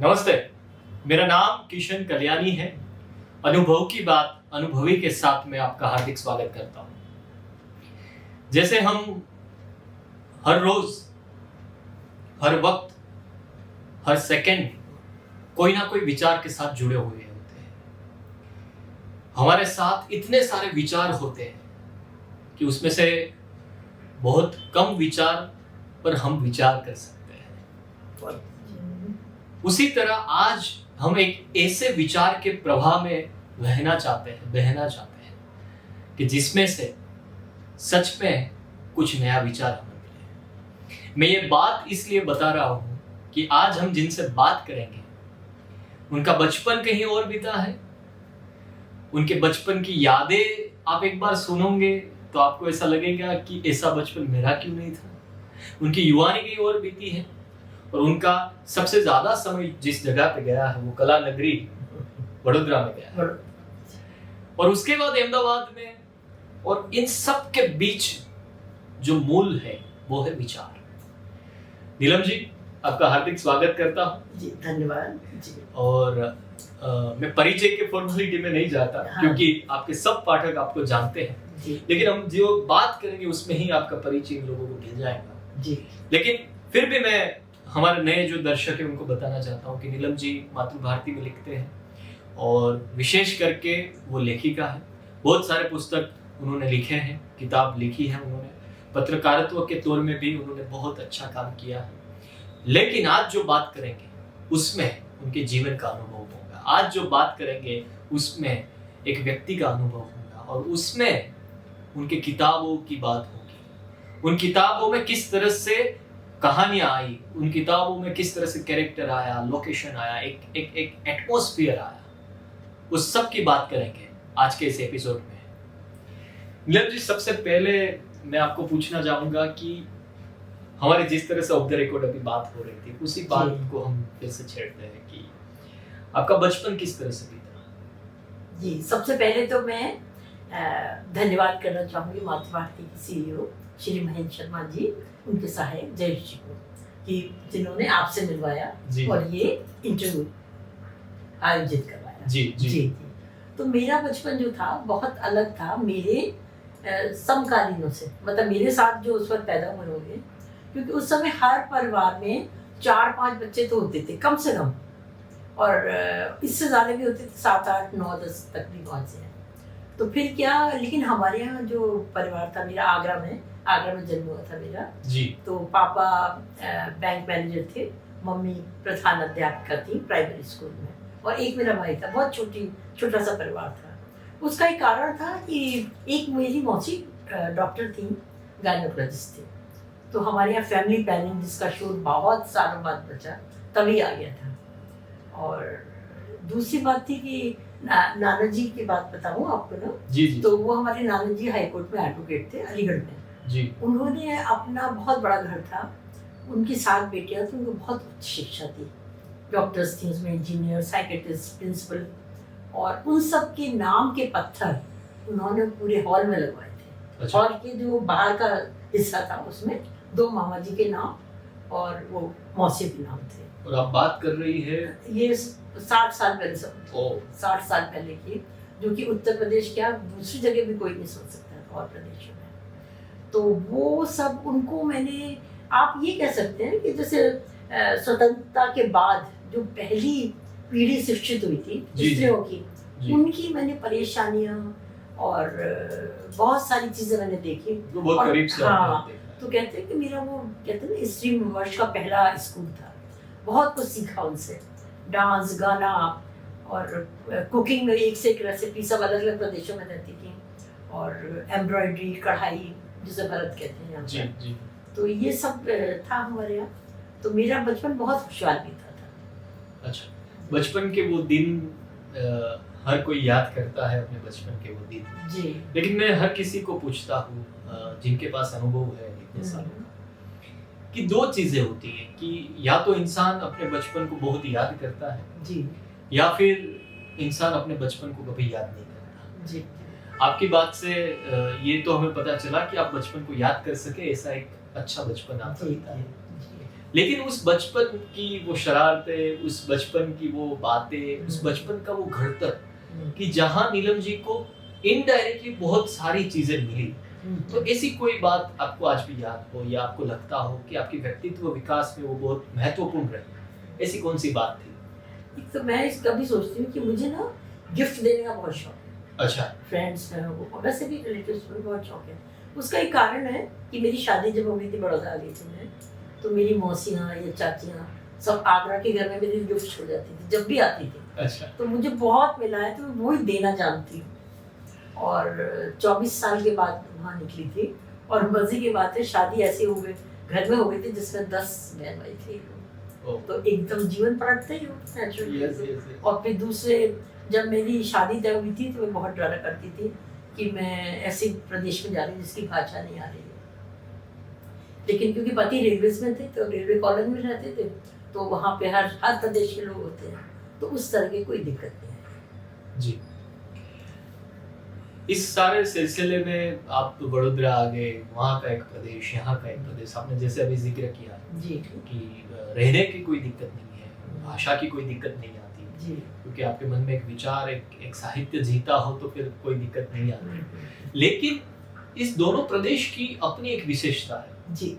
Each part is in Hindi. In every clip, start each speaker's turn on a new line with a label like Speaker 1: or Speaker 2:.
Speaker 1: नमस्ते, मेरा नाम किशन कल्याणी है। अनुभव की बात अनुभवी के साथ मैं आपका हार्दिक स्वागत करता हूं। जैसे हम हर रोज, हर वक्त, हर सेकंड कोई ना कोई विचार के साथ जुड़े हुए होते हैं। हमारे साथ इतने सारे विचार होते हैं कि उसमें से बहुत कम विचार पर हम विचार कर सकते हैं। उसी तरह आज हम एक ऐसे विचार के प्रवाह में बहना चाहते हैं कि जिसमें से सच में कुछ नया विचार हमें मिले। मैं ये बात इसलिए बता रहा हूं कि आज हम जिनसे बात करेंगे उनका बचपन कहीं और बीता है। उनके बचपन की यादें आप एक बार सुनोगे तो आपको ऐसा लगेगा कि ऐसा बचपन मेरा क्यों नहीं था। उनकी युवानी कहीं और बीती है और उनका सबसे ज्यादा समय जिस जगह पे गया है वो कला नगरी वडोदरा में गया है और उसके बाद अहमदाबाद में। और इन सब के बीच जो मूल है वो है विचार। नीलम जी, आपका हार्दिक स्वागत करता हूँ
Speaker 2: जी। धन्यवाद जी।
Speaker 1: और मैं परिचय के फॉर्मेलिटी में नहीं जाता क्योंकि आपके सब पाठक आपको जानते हैं
Speaker 2: जी।
Speaker 1: लेकिन हम जो बात करेंगे उसमें ही आपका परिचय इन लोगों को मिल जाएगा
Speaker 2: जी।
Speaker 1: लेकिन फिर भी मैं हमारे नए जो दर्शक हैं उनको बताना चाहता हूँ कि नीलम जी मातृभारती में लिखते हैं और विशेष करके वो लेखिका है। बहुत सारे पुस्तक उन्होंने लिखे हैं, किताब लिखी है उन्होंने, पत्रकारित्व के तौर में भी उन्होंने बहुत अच्छा काम किया है। लेकिन आज जो बात करेंगे उसमें उनके जीवन का अनुभव होगा। आज जो बात करेंगे उसमें एक व्यक्ति का अनुभव होगा और उसमें उनके किताबों की बात होगी। उन किताबों में किस तरह से कहानियां आई, उन किताबों में किस तरह से कैरेक्टर आया, लोकेशन आया, एक एटमॉस्फेयर आया, उस सब की बात करेंगे आज के इस एपिसोड में। नीलम जी, सबसे पहले मैं आपको पूछना चाहूंगा कि हमारी जिस तरह से ऑफ द रिकॉर्ड अभी बात हो रही थी उसी बात को हम फिर से छेड़ते हैं कि आपका बचपन किस तरह से बीता।
Speaker 2: जी, सबसे पहले तो मैं धन्यवाद करना चाहूंगी मातृभारती की सीईओ श्री महेंद्र शर्मा जी, उनके सहायक जयेश जी को, कि जिन्होंने आपसे मिलवाया और ये इंटरव्यू आयोजित करवाया।
Speaker 1: जी जी जी।
Speaker 2: तो मेरा बचपन जो था बहुत अलग था मेरे समकालीनों से। मतलब मेरे साथ जो उस वक्त पैदा हुए होंगे, क्योंकि उस समय हर परिवार में 4-5 बच्चे तो होते थे कम से कम, और इससे ज़्यादा भी होते थे, 7, 8, 9, 10 तक भी पहुँचे हैं। तो फिर क्या, लेकिन हमारे यहाँ जो परिवार था मेरा, आगरा में जन्म हुआ था मेरा
Speaker 1: जी।
Speaker 2: तो पापा बैंक मैनेजर थे, मम्मी प्रधान अध्यापिका थी प्राइमरी स्कूल में, और एक मेरा भाई था। बहुत छोटा सा परिवार था। उसका एक कारण था कि एक मेरी मौसी डॉक्टर थी, गायनोकोलॉजिस्ट थी। तो हमारे यहाँ फैमिली प्लानिंग जिसका शोध बहुत सालों बाद बचा, तभी आ गया था। और दूसरी बात थी कि नाना जी की बात बताऊँ आपको ना।
Speaker 1: जी जी।
Speaker 2: तो वो हमारे नाना जी हाई कोर्ट में एडवोकेट थे अलीगढ़ में
Speaker 1: जी।
Speaker 2: उन्होंने अपना बहुत बड़ा घर था, उनकी 7 बेटियां थी, उनको बहुत उच्च शिक्षा थी, डॉक्टर्स थी उसमें, इंजीनियर, साइकेट्रिस्ट, प्रिंसिपल, और उन सब के नाम के पत्थर उन्होंने पूरे हॉल में लगवाए थे।
Speaker 1: अच्छा।
Speaker 2: हॉल के जो बाहर का हिस्सा था उसमें 2 मामा जी के नाम और वो मौसी के नाम थे।
Speaker 1: और आप बात कर रही है
Speaker 2: ये 60 साल पहले, 60 साल पहले की, जो कि उत्तर प्रदेश क्या दूसरी जगह भी कोई नहीं सोच सकता था और प्रदेशों में। तो वो सब उनको मैंने, आप ये कह सकते हैं कि जैसे स्वतंत्रता के बाद जो पहली पीढ़ी शिक्षित हुई थी स्त्रियों की, उनकी मैंने परेशानियां और बहुत सारी चीजें मैंने देखी।
Speaker 1: बहुत करीब से।
Speaker 2: हाँ, तो कहते हैं कि मेरा वो कहते हैं स्त्री वर्ष का पहला स्कूल था। बहुत कुछ सीखा उनसे, डांस, गाना और कुकिंग में एक से एक रेसिपी, सब अलग अलग प्रदेशों में रहती थी, और एम्ब्रॉयडरी, कढ़ाई जिसे भरत कहते हैं यहाँ
Speaker 1: जी जी।
Speaker 2: तो ये सब था हमारे यहाँ। तो मेरा बचपन बहुत खुशहाल बीता था।
Speaker 1: अच्छा, बचपन के वो दिन हर कोई याद करता है अपने बचपन के वो दिन
Speaker 2: जी।
Speaker 1: लेकिन मैं हर किसी को पूछता हूँ जिनके पास अनुभव है इतने सालों का, कि 2 चीजें होती हैं कि या तो इंसान अपने बचपन को बहुत याद करता है
Speaker 2: जी,
Speaker 1: या फिर इंसान अपने बचपन को कभी याद नहीं करता
Speaker 2: जी।
Speaker 1: आपकी बात से ये तो हमें पता चला कि आप बचपन को याद कर सके, ऐसा एक अच्छा बचपन आपका बीता है। लेकिन उस बचपन की वो शरारतें, उस बचपन की वो बातें, उस बचपन का वो घड़तर कि जहाँ नीलम जी को इनडायरेक्टली बहुत सारी चीजें मिली, तो ऐसी कोई बात आपको आज भी याद हो या आपको लगता हो कि आपके व्यक्तित्व विकास में वो बहुत महत्वपूर्ण रही, ऐसी कौन सी बात थी?
Speaker 2: एक तो मैं इस कभी सोचती हूँ कि मुझे ना गिफ्ट देने का बहुत शौक है।
Speaker 1: अच्छा।
Speaker 2: फ्रेंड्स में वो वैसे भी रिलेटिव्स में बहुत शौक है। उसका एक कारण है कि मेरी शादी जब हो गई थी, बड़ौदा आ गई थी मैं, तो मेरी मौसियाँ या चाचियाँ सब आगरा के घर में मेरे लिए गिफ्ट छोड़ जाती थी जब भी आती थी।
Speaker 1: अच्छा।
Speaker 2: तो मुझे बहुत मिला है, तो मैं वही देना जानती हूँ। और 24 साल के बाद वहाँ निकली थी, और मजे की बात है शादी ऐसे हो गई, घर में हो गई थी जिसमें 10 बहन भाई थे। तो एकदम जीवन पलटते ही हो नेचुरली। और फिर दूसरे, जब मेरी शादी तय हुई थी तो मैं बहुत डरा करती थी कि मैं ऐसे प्रदेश में जा रही हूँ जिसकी भाषा नहीं आ रही है। लेकिन क्योंकि पति रेलवेज में थे, तो रेलवे कॉलोनी में रहते थे, तो वहाँ पे हर प्रदेश के लोग होते हैं, तो उस तरह की कोई दिक्कत नहीं है
Speaker 1: जी। इस सारे सिलसिले में आप बड़ोदरा आ गए, वहाँ का एक प्रदेश, यहाँ का एक प्रदेश, आपने जैसे अभी जिक्र किया
Speaker 2: जी
Speaker 1: कि रहने की कोई दिक्कत नहीं है, भाषा की कोई दिक्कत नहीं आती
Speaker 2: जी,
Speaker 1: क्योंकि आपके मन में एक विचार, एक साहित्य जीता हो तो फिर कोई दिक्कत नहीं आती। लेकिन इस दोनों प्रदेश की अपनी एक विशेषता है
Speaker 2: जी।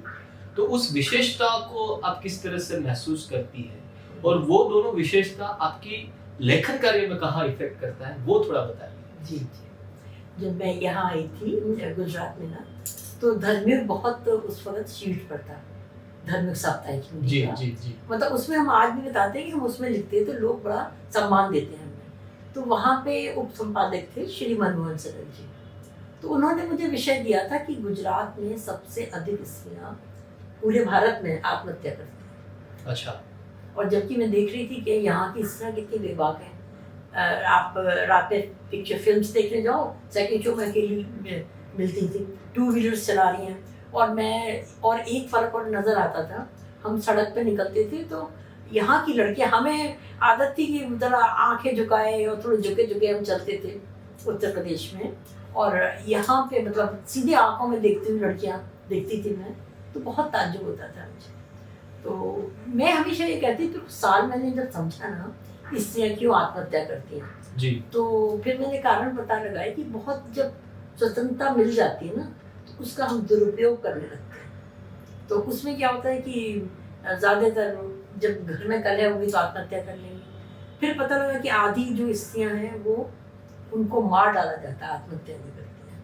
Speaker 1: तो उस विशेषता को आप किस तरह से महसूस करती है, और वो दोनों विशेषता आपकी लेखन कार्य में कहाँ इफेक्ट करता है, वो थोड़ा बताइए।
Speaker 2: जी जी। जब मैं यहाँ आई थी गुजरात में ना, तो धर्मयुग बहुत उस वक्त शीट पर था, धर्मयुग साप्ताहिक हिंदी
Speaker 1: जी
Speaker 2: का।
Speaker 1: जी जी।
Speaker 2: मतलब उसमें हम आज भी बताते हैं कि हम उसमें लिखते हैं तो लोग बड़ा सम्मान देते हैं हमें। तो वहाँ पे उप संपादक थे श्री मनमोहन सरल जी, तो उन्होंने मुझे विषय दिया था कि गुजरात में सबसे अधिक स्त्रियाँ पूरे भारत में आत्महत्या करती हैं।
Speaker 1: अच्छा।
Speaker 2: और जबकि मैं देख रही थी कि यहाँ की स्त्रियाँ कितनी बेबाक हैं। आप रात में पिक्चर फिल्म्स देखने जाओ, सेकंड शो में अकेली मिलती थी, 2 व्हीलर्स चला रही हैं। और एक फ़र्क और नज़र आता था, हम सड़क पे निकलते थे तो यहाँ की लड़कियाँ, हमें आदत थी कि ज़रा आँखें झुकाए और थोड़े झुके झुके हम चलते थे उत्तर प्रदेश में, और यहाँ पे मतलब सीधे आँखों में देखती हुई लड़कियाँ देखती थी मैं, तो बहुत ताज्जुब होता था मुझे। तो मैं हमेशा ये कहती थी, साल मैंने जब समझा ना स्त्रियाँ क्यों आत्महत्या करती हैं
Speaker 1: जी,
Speaker 2: तो फिर मैंने कारण पता लगाया कि बहुत जब स्वतंत्रता मिल जाती है ना, तो उसका हम दुरुपयोग करने लगते हैं। तो उसमें क्या होता है कि ज़्यादातर जब घर में कलह होगी तो आत्महत्या कर लेंगे। फिर पता लगा कि आधी जो स्त्रियाँ हैं वो उनको मार डाला जाता है, आत्महत्या नहीं करती हैं,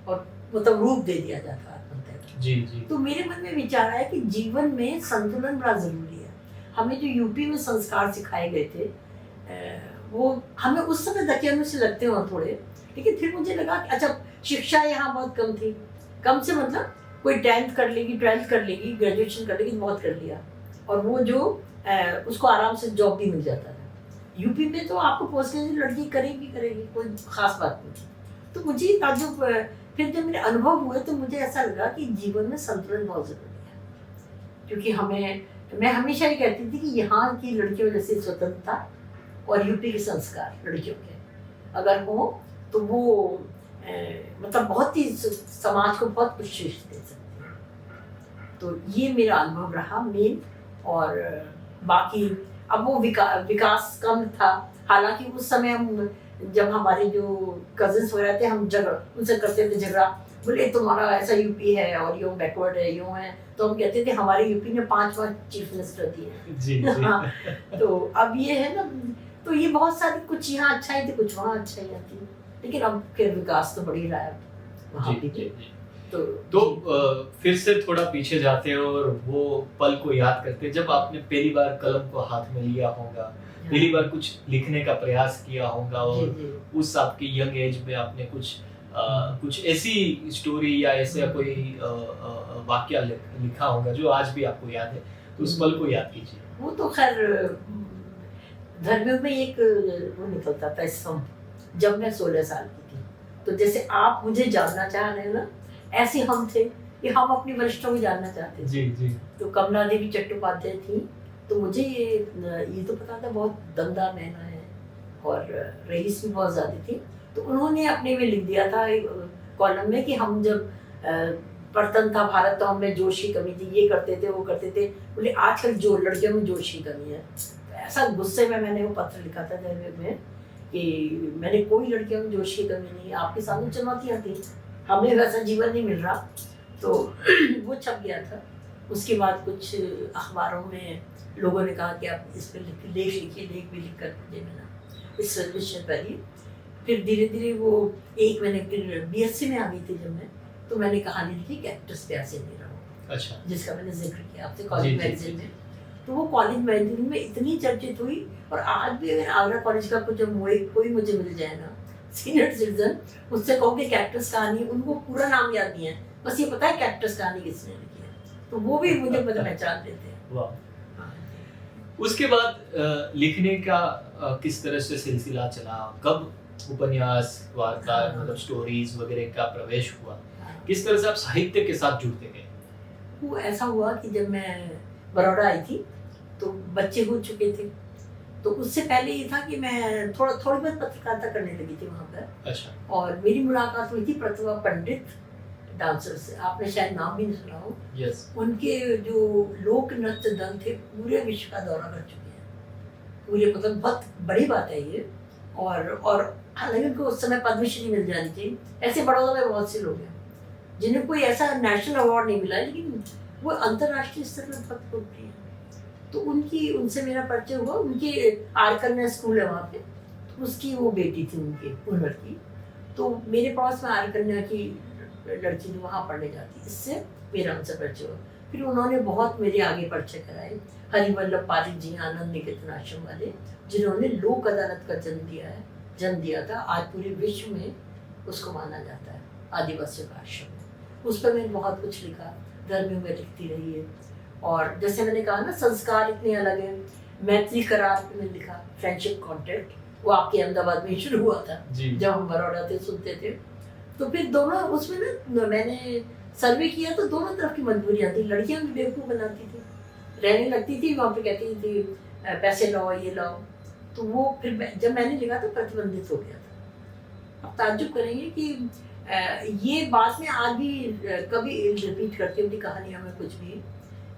Speaker 2: और मतलब रूप दे दिया जाता है आत्महत्या का।
Speaker 1: जी जी।
Speaker 2: तो मेरे मन में विचार आया कि जीवन में संतुलन बड़ा ज़रूरी है। हमें जो यूपी में संस्कार सिखाए गए थे, वो हमें उस समय दकियानू से लगते हो थोड़े, लेकिन फिर मुझे लगा कि अच्छा, शिक्षा यहाँ बहुत कम थी। कम से मतलब कोई 10th कर लेगी, 12th कर लेगी, ग्रेजुएशन कर लेगी, बहुत कर लिया, और वो जो उसको आराम से जॉब भी मिल जाता था। यूपी में तो आपको पोस्टेज लड़की करेगी, कोई ख़ास बात नहीं थी। तो मुझे ताज्जुब, फिर जब मेरे अनुभव हुए तो मुझे ऐसा लगा कि जीवन में संतुलन बहुत ज़रूरी है। क्योंकि मैं हमेशा ये कहती थी कि यहाँ की लड़कियों जैसे स्वतंत्रता और यूपी के संस्कार लड़कियों के अगर हो तो वो मतलब बहुत ही समाज को बहुत कुछ शीश दे सकती है। तो ये मेरा अनुभव रहा मेन। और बाकी अब वो विकास कम था, हालांकि उस समय हम जब हमारे जो कजिन्स हो रहे थे, हम उनसे करते थे झगड़ा, बोले तुम्हारा ऐसा यूपी है और यूँ बैकवर्ड है, यूँ है, तो हम कहते थे हमारे यूपी ने 5 चीफ मिनिस्टर दिए।
Speaker 1: जी जी।
Speaker 2: हाँ, तो अब ये है ना, तो ये बहुत सारी, कुछ यहाँ अच्छाई थी, कुछ वहाँ अच्छाई थी, लेकिन अब फिर विकास तो बढ़ ही रहा है वहाँ
Speaker 1: जी,
Speaker 2: भी।
Speaker 1: जी, जी।
Speaker 2: तो
Speaker 1: फिर से थोड़ा पीछे जाते हैं और वो पल को याद करते हैं जब आपने पहली बार कलम को हाथ में लिया होगा, पहली बार कुछ लिखने का प्रयास किया होगा, और उस आपकी यंग एज में आपने कुछ ऐसी स्टोरी या ऐसा कोई वाक्य लिखा होगा जो आज भी आपको याद है, तो उस पल को याद कीजिए।
Speaker 2: वो तो खैर धर्मयुग में एक वो निकलता था स्तंभ, जब मैं 16 साल की थी। तो जैसे आप मुझे जानना चाह रहे हैं ना, ऐसे हम थे कि हम अपनी वरिष्ठों को जानना चाहते थे।
Speaker 1: जी जी।
Speaker 2: तो कमला देवी चट्टोपाध्याय थी, तो मुझे ये तो पता था बहुत दमदार बहना है और रईस भी बहुत ज़्यादा थी। तो उन्होंने अपने में लिख दिया था कॉलम में कि हम जब बर्तन था भारत तो हमें जोश की कमी थी, ये करते थे वो करते थे। बोले आजकल जो लड़कियों में जोश की कमी है। तो ऐसा गुस्से में मैंने वो पत्र लिखा था दरवेद में कि मैंने कोई लड़कियों में जोश की कमी नहीं, आपके सामने चुनौतियाँ थी, हमें वैसा जीवन नहीं मिल रहा। तो वो छप गया था। उसके बाद कुछ अखबारों में लोगों ने कहा कि आप इस पर लेख लिखिए, लेख भी लिख कर मुझे मिला इस विषय पर ही। फिर धीरे धीरे वो एक मैंने फिर बीएससी में आ गई थी जब मैं, तो मैंने कहानी लिखी कैक्टस प्यासे मेरा,
Speaker 1: अच्छा,
Speaker 2: जिसका मैंने जिक्र किया आपसे
Speaker 1: जी,
Speaker 2: कॉलेज
Speaker 1: जी,
Speaker 2: मैगजीन
Speaker 1: जी।
Speaker 2: में। तो वो कॉलेज मैगजीन में इतनी चर्चित हुई, और आज भी अगर आगरा कॉलेज का कुछ कोई मुझे मिल जाए ना सीनियर सिटीजन, उससे कहो कि कैक्टस कहानी, उनको पूरा नाम याद नहीं है, बस ये पता है कैक्टस कहानी किसने लिखी है, तो वो भी मुझे पहचान देते हैं।
Speaker 1: वाह।
Speaker 2: हाँ।
Speaker 1: उसके बाद लिखने का किस तरह से सिलसिला चला, कब उपन्यास वार्ता
Speaker 2: हाँ।
Speaker 1: मतलब स्टोरीज वगैरह का प्रवेश हुआ,
Speaker 2: हाँ।
Speaker 1: किस तरह से आप साहित्य के साथ जुड़ते गए?
Speaker 2: वो ऐसा हुआ कि जब मैं बड़ौदा आई थी तो बच्चे हो चुके थे, तो उससे पहले ये था कि मैं थोड़ी बहुत पत्रकारिता करने लगी थी वहाँ पर।
Speaker 1: अच्छा,
Speaker 2: और मेरी मुलाकात हुई थी प्रतिभा पंडित डांसर से, आपने शायद नाम भी नहीं सुना हो।
Speaker 1: यस,
Speaker 2: उनके जो लोक नृत्य दल थे पूरे विश्व का दौरा कर चुके हैं, पूरे, मतलब बहुत बड़ी बात है ये। और हालांकि उनको उस समय पद्मश्री मिल जानी चाहिए। ऐसे बड़ौदा में बहुत से लोग हैं जिन्हें कोई ऐसा नेशनल अवार्ड नहीं मिला, लेकिन वो अंतर्राष्ट्रीय स्तर पर बहुत लोकप्रिय है। तो उनसे मेरा परिचय हुआ। उनके आर कन्या स्कूल है वहाँ पे, तो उसकी वो बेटी थी उनकी उन्नत की, तो मेरे पास में आर कन्या की लड़की जो वहाँ पढ़ने जाती, इससे मेरा उनसे परिचय हुआ। फिर उन्होंने बहुत मेरे आगे परिचय कराए। हरिवल्लभ पारिक जी, आनंद निकेतन आश्रम वाले, जिन्होंने लोक अदालत का जन्म दिया था, आज पूरे विश्व में उसको माना जाता है आदिवासियों का आश्रम। उस पर मैंने बहुत कुछ लिखा, धर्म में लिखती रही है। और जैसे मैंने कहा ना, संस्कार इतने अलग हैं। मैत्री करार पे मैंने लिखा, फ्रेंडशिप कॉन्ट्रैक्ट, वो आपके अहमदाबाद में शुरू हुआ था
Speaker 1: जी,
Speaker 2: जब हम बड़ौदा थे, सुनते थे। तो फिर दोनों उसमें ना मैंने सर्वे किया तो दोनों तरफ की मजबूरियाँ थी। लड़कियां भी बेवकूफ़ बनाती थी, रहने लगती थी वहाँ पे, कहती थी पैसे लाओ ये लाओ। तो वो फिर जब मैंने लिखा तो प्रतिबंधित हो गया था। आप ताज्जुब करेंगे कि ये बात में आज भी कभी रिपीट करती हूँ कहानियों में कुछ भी,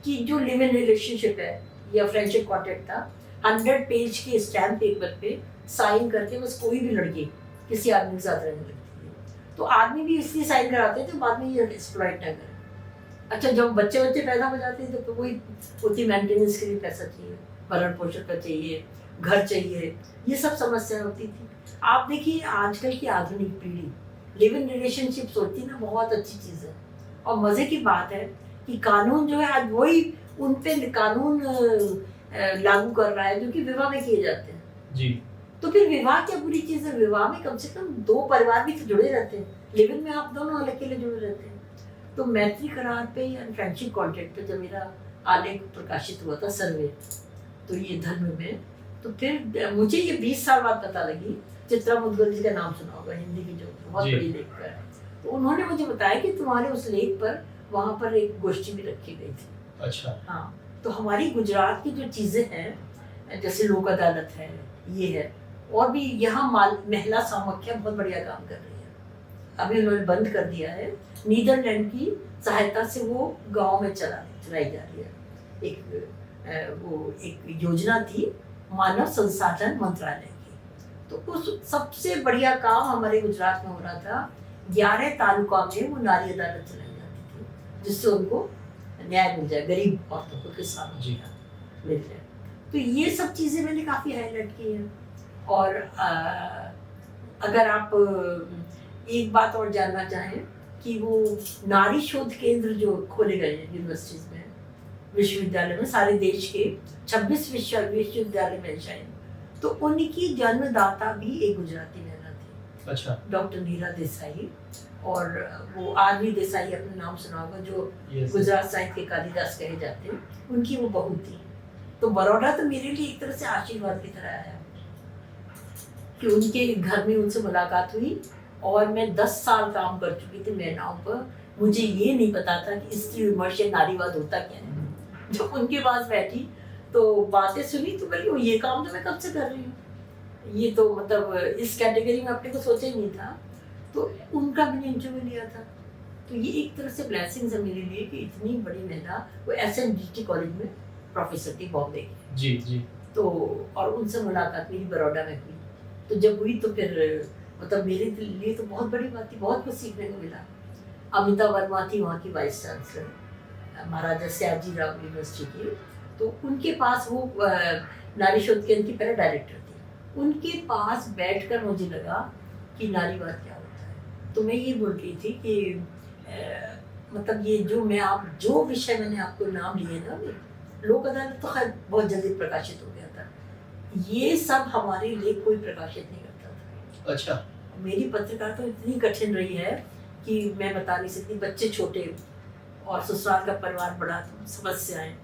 Speaker 2: कि जो लिव इन रिलेशनशिप है या फ्रेंडशिप कॉन्ट्रैक्ट था, 100 पेज के स्टैम्प पेपर पे साइन करके बस कोई भी लड़की किसी आदमी के साथ रहने लगती है। तो आदमी भी इसलिए साइन कराते थे बाद में ये एक्सप्लॉइट ना करें। अच्छा, जब बच्चे पैदा हो जाते हैं तो वही उसी मेंटेनेंस के लिए पैसा चाहिए, भरण पोषण का चाहिए, घर चाहिए, ये सब समस्या होती थी। आप देखिए आजकल की आधुनिक पीढ़ी लिव इन रिलेशनशिप सोचती ना, बहुत अच्छी चीज़ है। और मज़े की बात है कि कानून जो है आज वही उन पे कानून लागू कर रहा है जो कि विवाह में किए जाते हैं।
Speaker 1: जी,
Speaker 2: तो फिर विवाह क्या बुरी चीज़ है? विवाह में कम से कम 2 परिवार भी तो जुड़े रहते हैं, लिव इन में आप दोनों अलग अकेले जुड़े रहते हैं। तो मैत्री करार पे या फ्रेंडशिप कॉन्ट्रैक्ट पे जब मेरा आलेख प्रकाशित हुआ था सर्वे, तो ये धर्म में, तो फिर मुझे ये 20 साल बाद पता लगी, चित्रा मुदगल जी का नाम सुना होगा, हिंदी की जो बहुत
Speaker 1: जी।
Speaker 2: बड़ी लेखक है, तो उन्होंने मुझे बताया कि तुम्हारे उस लेख पर वहाँ पर एक गोष्ठी भी रखी गई थी।
Speaker 1: अच्छा,
Speaker 2: हाँ, तो हमारी गुजरात की जो चीज़ें हैं, जैसे लोक अदालत है, ये है, और भी यहाँ महिला सामख्या बहुत बढ़िया काम कर रही है। अभी उन्होंने बंद कर दिया है, नीदरलैंड की सहायता से वो गांव में चलाई जा रही है। एक योजना थी मानव संसाधन मंत्रालय की, तो उस सबसे बढ़िया काम हमारे गुजरात में हो रहा था। 11 तालुका में वो नारी अदालत चलाई जाती थी, जिससे उनको न्याय मिल जाए, गरीब औरतों को, किसानों
Speaker 1: जी,
Speaker 2: को मिल जाए। तो ये सब चीज़ें मैंने काफ़ी हाईलाइट की हैं। और अगर आप एक बात और जानना चाहें कि वो नारी शोध केंद्र जो खोले गए हैं यूनिवर्सिटीज़ में, विश्वविद्यालय में, सारे देश के 26 विश्वविद्यालय में शायद, तो उनकी जन्मदाता भी एक गुजराती महिला थी,
Speaker 1: अच्छा,
Speaker 2: डॉक्टर नीरा देसाई। और वो आरवी देसाई, अपना नाम सुना होगा, जो
Speaker 1: यस,
Speaker 2: गुजरात साहित्य के कालिदास कहे जाते हैं, उनकी वो बहू थी। तो बड़ौदा तो मेरे लिए एक तरह से आशीर्वाद की तरह आया कि उनके घर में उनसे मुलाकात हुई। और मैं 10 साल काम कर चुकी थी महिलाओं पर, मुझे ये नहीं पता था कि स्त्री विमर्श या नारीवाद होता क्या है। जब उनके पास बैठी तो बातें सुनी तो बोली ये काम तो मैं कब से कर रही हूँ, ये तो मतलब इस कैटेगरी में अपने को सोचा ही नहीं था। तो उनका मैंने इंटरव्यू लिया था, तो ये एक तरह से ब्लेसिंग्स है मेरे लिए कि इतनी बड़ी महिला वो SNDT कॉलेज में प्रोफेसर थी बॉम्बे की।
Speaker 1: जी जी।
Speaker 2: तो और उनसे मुलाकात मेरी बड़ौदा में हुई। तो जब हुई तो फिर मतलब मेरे लिए तो बहुत बड़ी बात थी, बहुत कुछ सीखने को मिला। अमिता वर्मा थी वहाँ की वाइस चांसलर महाराजा सयाजी राव यूनिवर्सिटी की। तो उनके पास वो नारी शोध केंद्र की पहले डायरेक्टर थी। उनके पास बैठकर मुझे लगा कि नारीवाद क्या होता है। तो मैं ये बोल रही थी कि मतलब ये जो विषय मैंने आपको नाम लिए ना, लोक अदालत तो खैर बहुत जल्दी प्रकाशित हो गया था, ये सब हमारे लिए कोई प्रकाशित नहीं करता था।
Speaker 1: अच्छा।
Speaker 2: मेरी पत्रकारिता तो इतनी कठिन रही है कि मैं बता नहीं सकती। बच्चे छोटे और ससुराल का परिवार बड़ा, तो समस्याएं,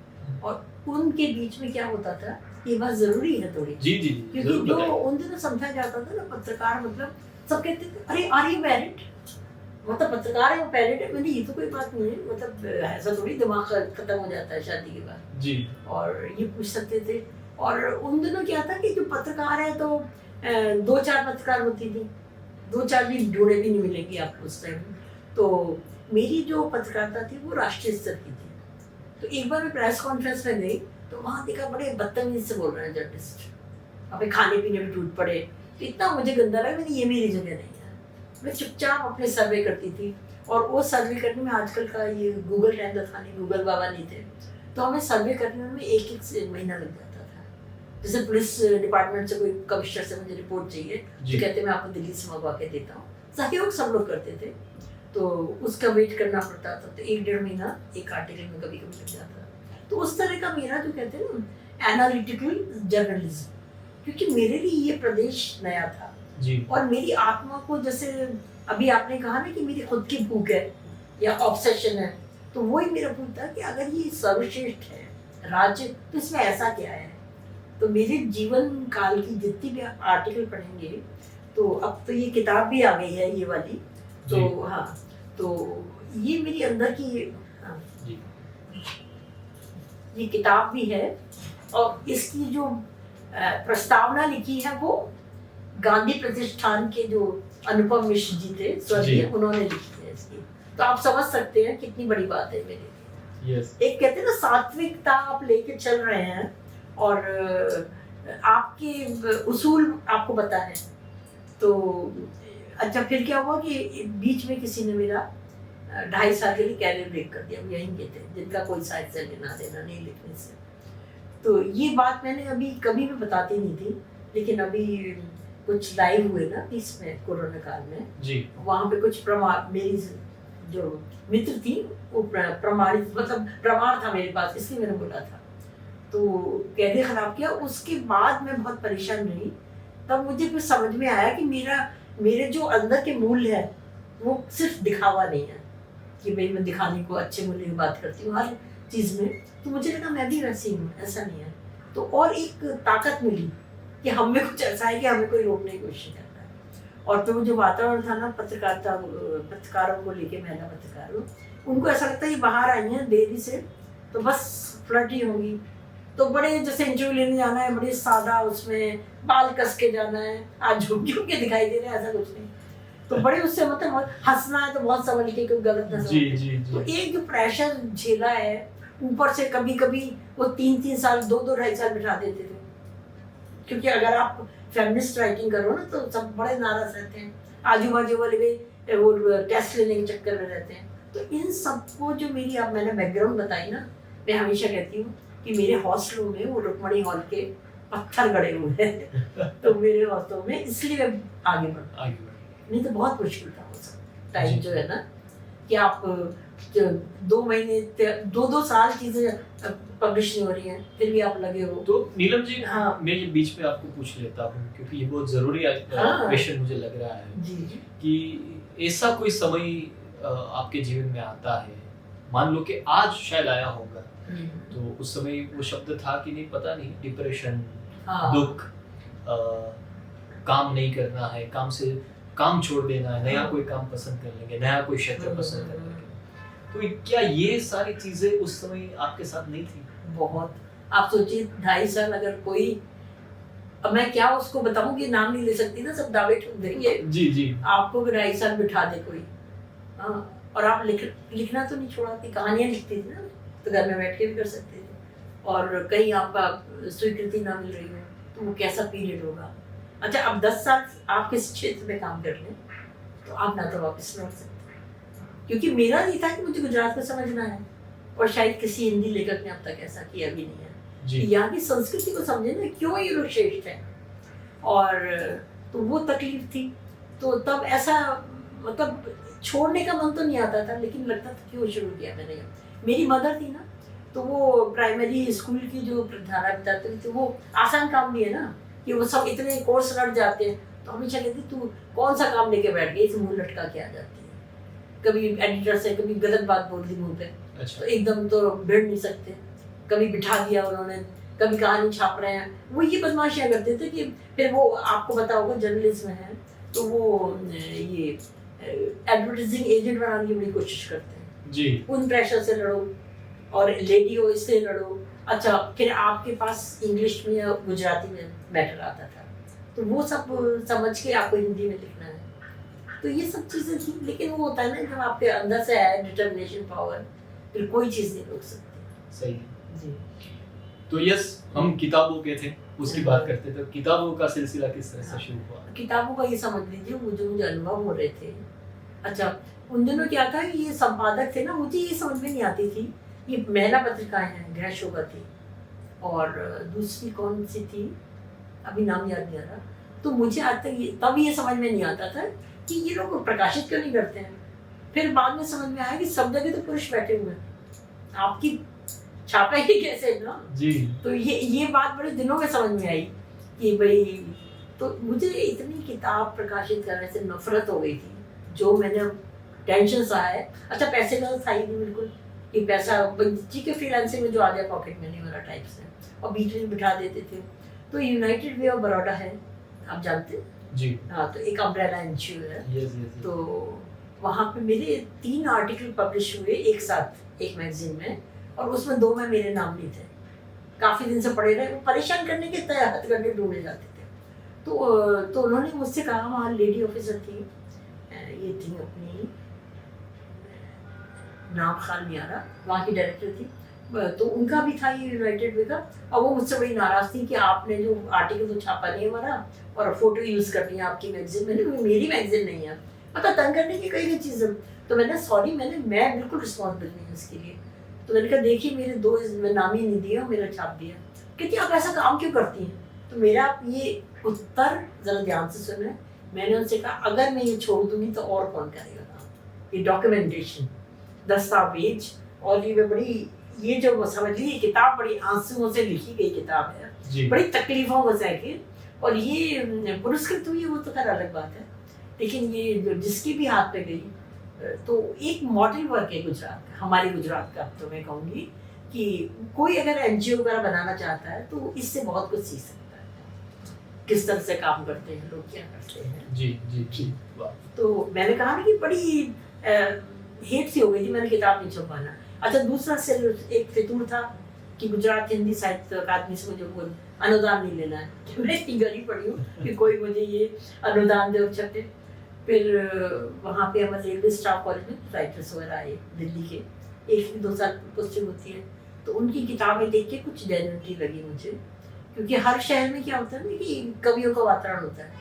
Speaker 2: और उनके बीच में क्या होता था, ये बात जरूरी है थोड़ी।
Speaker 1: जी जी।
Speaker 2: क्योंकि जो उन दिनों समझा जाता था ना पत्रकार मतलब सब कहते थे अरे आर यू मैरिड, मतलब पत्रकार है वो पैरेड है। मैंने ये तो कोई बात नहीं है, मतलब ऐसा थोड़ी दिमाग खत्म हो जाता है शादी के बाद
Speaker 1: जी।
Speaker 2: और ये पूछ सकते थे। और उन दिनों क्या था कि जो पत्रकार है तो 2-4 पत्रकार होती थी, 2-4 भी जोड़े भी नहीं मिलेंगी आपको उस टाइम। तो मेरी जो पत्रकारिता थी वो राष्ट्रीय स्तर की थी। तो एक बार मैं प्रेस कॉन्फ्रेंस में गई तो वहाँ देखा बड़े बदतमीजी से बोल रहे हैं जर्नलिस्ट, अपने खाने पीने में टूट पड़े। तो इतना मुझे गंदा लगा, मैंने ये मेरी जगह नहीं है। मैं चुपचाप अपने सर्वे करती थी, और वो सर्वे करने में आजकल का ये गूगल टाइम था नहीं, गूगल बाबा नहीं थे, तो हमें सर्वे करने में एक महीना लग जाता था। जैसे पुलिस डिपार्टमेंट से कोई कमिश्नर से मुझे रिपोर्ट चाहिए तो कहते मैं आपको दिल्ली से मंगवा के देता हूँ, सहयोग सब लोग करते थे, तो उसका वेट करना पड़ता था। तो 1-1.5 महीना एक आर्टिकल में कभी कभी लग जाता। तो उस तरह का मेरा जो कहते हैं ना एनालिटिकल जर्नलिज्म, क्योंकि मेरे लिए ये प्रदेश नया था
Speaker 1: जी।
Speaker 2: और मेरी आत्मा को, जैसे अभी आपने कहा ना कि मेरी खुद की भूख है या ऑब्सेशन है, तो वही मेरा भूख था कि अगर ये सर्वश्रेष्ठ है राज्य तो इसमें ऐसा क्या है। तो मेरे जीवन काल की जितनी भी आप आर्टिकल पढ़ेंगे, तो अब तो ये किताब भी आ गई है ये वाली, तो हाँ, तो ये मेरी अंदर की हाँ, ये किताब भी है। और इसकी जो प्रस्तावना लिखी है वो गांधी प्रतिष्ठान के जो अनुपम मिश्र जी थे स्वर्गीय, उन्होंने लिखी है इसकी। तो आप समझ सकते हैं कितनी बड़ी बात है मेरे लिए। एक कहते हैं ना सात्विकता आप लेके चल रहे हैं और आपके उसूल आपको पता है। तो अच्छा, फिर क्या हुआ कि बीच में किसी ने मेरा 2.5 साल के लिए कैरियर ब्रेक कर दिया। यहीं के थे जिनका कोई साइड से लेना देना नहीं लिखने से। तो ये बात मैंने अभी कभी भी बताती नहीं थी, लेकिन अभी कुछ लाइव हुए ना इसमें कोरोना काल में जी, वहाँ पे कुछ मेरी जो मित्र थी वो प्रमाणित मतलब प्रमाण था मेरे पास, इसलिए मैंने बोला था। तो कैरियर खराब किया। उसके बाद मैं बहुत परेशान रही। तब मुझे फिर समझ में आया कि मेरे जो अंदर के मूल्य है वो सिर्फ दिखावा नहीं है कि भाई मैं दिखाने को अच्छे मूल्य की बात करती हूँ हर चीज़ में। तो मुझे लगा मैं भी वैसी हूँ, ऐसा नहीं है। तो और एक ताकत मिली कि हम में कुछ ऐसा है कि हमें कोई रोकने की कोशिश करता है। और तो वो जो वातावरण था ना पत्रकारों को लेके, महिला पत्रकारों, उनको ऐसा लगता है ये बाहर आई हैं देरी से तो बस फ्लर्ट ही होंगी। तो बड़े जैसे इंटरव्यू लेने जाना है, बड़े सादा, उसमें बाल कस के जाना है, आज झुक झुक के दिखाई दे रहे हैं, ऐसा कुछ नहीं। तो बड़े उससे मतलब हंसना है तो बहुत संभल के, कोई गलत ना समझे। तो एक जो प्रेशर झेला है ऊपर से, कभी कभी वो 3-3 साल 2-2-2.5 साल बिठा देते थे। क्योंकि अगर आप फेमिनिस्ट राइटिंग करो ना तो सब बड़े नाराज रहते हैं, आजू बाजू वाले भी वो टेस्ट लेने के चक्कर में रहते हैं। तो इन सबको जो मेरी अब मैंने बैकग्राउंड बताई ना, मैं हमेशा कहती हूँ कि मेरे हॉस्टलों में वो रुक्मणी हॉल के पत्थर गड़े हुए हैं तो मेरे हॉस्टलों में, इसलिए मैं आगे बढ़ नहीं तो बहुत मुश्किल था वो सब टाइम जो है ना, कि आप 2 महीने 2-2 साल चीजें पब्लिश नहीं हो रही हैं, फिर भी आप लगे हो।
Speaker 1: तो नीलम जी, हाँ, मैं ये बीच में आपको पूछ लेता हूँ क्योंकि ये बहुत जरूरी क्वेश्चन मुझे लग रहा है
Speaker 2: जी।
Speaker 1: कि ऐसा कोई समय आपके जीवन में आता है, मान लो कि आज शायद आया होगा, तो उस समय वो शब्द था कि नहीं, पता नहीं, डिप्रेशन, दुख, काम नहीं करना है, काम छोड़ देना है, नया कोई काम पसंद कर लेंगे, नया कोई क्षेत्र पसंद कर लेंगे। तो क्या ये सारी चीजें उस समय आपके साथ नहीं थी? बहुत।
Speaker 2: आप सोचिए 2.5 साल, अगर कोई, अब मैं क्या उसको बताऊं कि नाम नहीं ले सकती ना, सब दावे ठोक देंगे।
Speaker 1: जी जी।
Speaker 2: आपको 2.5 साल बिठा दे कोई, हाँ, और आप लिखना तो नहीं छोड़ा, कि कहानियाँ लिखती थी ना, तो घर में बैठ के भी कर सकते थे। और कहीं आपका स्वीकृति ना मिल रही हो तो वो कैसा पीरियड होगा। अच्छा, अब 10 साल आप किस क्षेत्र में काम कर लें तो आप ना तो वापस लौट सकते, क्योंकि मेरा नहीं था कि मुझे गुजरात को समझना है, और शायद किसी हिंदी लेखक ने अब तक ऐसा किया भी नहीं है
Speaker 1: जी।
Speaker 2: कि यहाँ की संस्कृति को समझे ना, क्यों ये लोग श्रेष्ठ हैं। और तो वो तकलीफ थी, तो तब ऐसा मतलब छोड़ने का मन तो नहीं आता था, लेकिन लगता था क्यों शुरू किया मैंने। मेरी मदर थी ना, तो वो प्राइमरी स्कूल की जो प्रधानाध्यापिका थी, वो आसान काम नहीं है ना, कि वो सब इतने कोर्स रट जाते हैं, तो हमेशा कहती तू कौन सा काम लेके बैठ गई, इस मुंह लटका के आ जाती है। कभी एडिटर से कभी गलत बात बोल दी मुंह पे,
Speaker 1: अच्छा।
Speaker 2: तो एकदम तो भिड़ नहीं सकते, कभी बिठा दिया उन्होंने, कभी कहानी छाप रहे हैं, वो ये बदमाशियाँ करते थे। कि फिर वो आपको पता होगा जर्नलिज्म है, तो वो ये एडवर्टाइजिंग एजेंट बनाने की बड़ी कोशिश करते हैं
Speaker 1: जी।
Speaker 2: उन प्रेशर से लड़ो, और लेडी हो इससे लड़ो। अच्छा, फिर आपके पास इंग्लिश में या गुजराती में मैटर आता था, तो वो सब समझ के आपको हिंदी में लिखना है। तो ये सब चीज़ें थी, लेकिन वो होता है ना, जब आपके अंदर से है डिटर्मिनेशन पावर, फिर कोई चीज़ नहीं रोक सकती।
Speaker 1: सही
Speaker 2: जी।
Speaker 1: तो यस, हम किताबों के थे, उसकी बात करते थे। किताबों का सिलसिला किस तरह से शुरू हुआ?
Speaker 2: किताबों का ये समझ लीजिए, मुझे अनुभव हो रहे थे। अच्छा, उन दिनों क्या था, ये संपादक थे ना, मुझे ये समझ में नहीं आती थी, ये महिला पत्रिकाएं हैं, गृह शोभा थी, और दूसरी कौन सी थी, अभी नाम याद नहीं आ रहा। तो मुझे आज तक तब ये समझ में नहीं आता था कि ये लोग प्रकाशित क्यों नहीं करते हैं। फिर बाद में समझ में आया कि सब जगह तो पुरुष बैठे हुए हैं, आपकी छापेगी कैसे ना।
Speaker 1: जी।
Speaker 2: तो ये बात बड़े दिनों में समझ में आई कि भाई, तो मुझे इतनी किताब प्रकाशित करने से नफरत हो गई थी, जो मैंने टेंशन सा है। अच्छा, पैसे का तो था ही नहीं बिल्कुल, कि पैसा जी के फ्रीलांसिंग में जो आ गया पॉकेट मनी वाला टाइप से, और बीच में बिठा देते थे। तो यूनाइटेड वे ऑफ बड़ौदा है, आप जानते हैं?
Speaker 1: जी।
Speaker 2: हाँ, तो एक अम्ब्रेला एनजीओ है।
Speaker 1: Yes yes.
Speaker 2: तो वहाँ पे मेरे 3 आर्टिकल पब्लिश हुए एक साथ एक मैगजीन में, और उसमें 2 में मेरे नाम नहीं थे। काफ़ी दिन से पड़े रहे, वो परेशान करने के तय हथकंडे ढूंढे जाते थे। तो उन्होंने मुझसे कहा, वहाँ लेडी ऑफिसर थी, ये थी अपनी, नाम ख्याल नहीं आ रहा, वहाँ की डायरेक्टर थी, तो उनका भी था ये यूनाइटेड वे का। और वो मुझसे बड़ी नाराज़ थी कि आपने जो आर्टिकल तो छापा नहीं हमारा, और फोटो यूज़ कर लिया आपकी मैगजीन में, मेरी मैगजीन नहीं है, मतलब तंग करने की कई चीज़ें। तो मैंने सॉरी, मैं बिल्कुल रिस्पॉन्सिबल नहीं हूँ इसके लिए। तो मैंने कहा देखिए, मेरे 2 नाम ही नहीं दिया, मेरा छाप दिया। कहती आप ऐसा काम क्यों करती हैं? तो मेरा ये उत्तर ज़रा ध्यान से सुने। मैंने उनसे कहा, अगर मैं ये छोड़ दूंगी तो और कौन करेगा काम? ये डॉक्यूमेंटेशन, दस्तावेज, और ये बड़ी, ये जो समझ लीजिए किताब बड़ी आंसुओं से लिखी गई किताब है, बड़ी तकलीफों को सह के, और ये पुरस्कृत हुई है, वो तो खैर अलग बात है। लेकिन ये जो जिसकी भी हाथ पे गई, तो एक मॉडल वर्क है गुजरात का, हमारे गुजरात का। तो मैं कहूँगी कि कोई अगर एनजीओ वगैरह बनाना चाहता है तो इससे बहुत कुछ सीख सकता है, किस तरह से काम करते हैं लोग, क्या करते हैं।
Speaker 1: जी जी जी।
Speaker 2: तो मैंने कहा ना कि बड़ी हेट सी हो गई थी, मैंने किताब नहीं छपवाना। अच्छा, दूसरा से एक फितूर था कि गुजरात हिंदी साहित्य अकादमी से मुझे कोई अनुदान नहीं लेना है। मैं इतनी गरीब पड़ी हूँ कि कोई मुझे ये अनुदान दे और छपे। फिर वहाँ पे हमारे रेलवे स्टाफ कॉलेज में राइटर्स वगैरह आए दिल्ली के, 1-2 साल पोस्टिंग होती है, तो उनकी किताबें देख के कुछ जेन्युइनिटी लगी मुझे। क्योंकि हर शहर में क्या होता है ना कि कवियों का वातावरण होता है,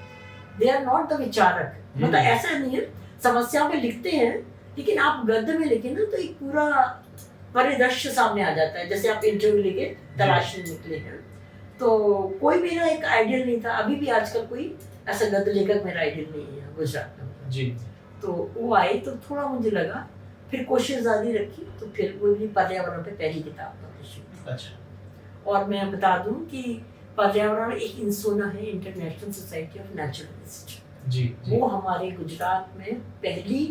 Speaker 2: दे आर नॉट द विचारक, मतलब ऐसा नहीं है, समस्याओं पे लिखते हैं, लेकिन आप गद्य में लिखे ना तो एक पूरा परिदृश्य सामने आ जाता है, जैसे आप इंटरव्यू लेके तलाशने निकले हैं। तो कोई मेरा एक आइडियल नहीं था, अभी भी आजकल कोई ऐसा गद्य लेखक मेरा आइडियल नहीं है गुजरात में
Speaker 1: जी।
Speaker 2: तो वो आए तो थोड़ा मुझे लगा, फिर कोशिश जारी रखी, तो फिर वो भी पर्यावरण पे पहली किताब पब्लिश हुई।
Speaker 1: अच्छा।
Speaker 2: और मैं बता दूं कि पर्यावरण एक इंसोना है, इंटरनेशनल सोसाइटी ऑफ नेचुरलिस्ट।
Speaker 1: जी।
Speaker 2: वो हमारे गुजरात में पहली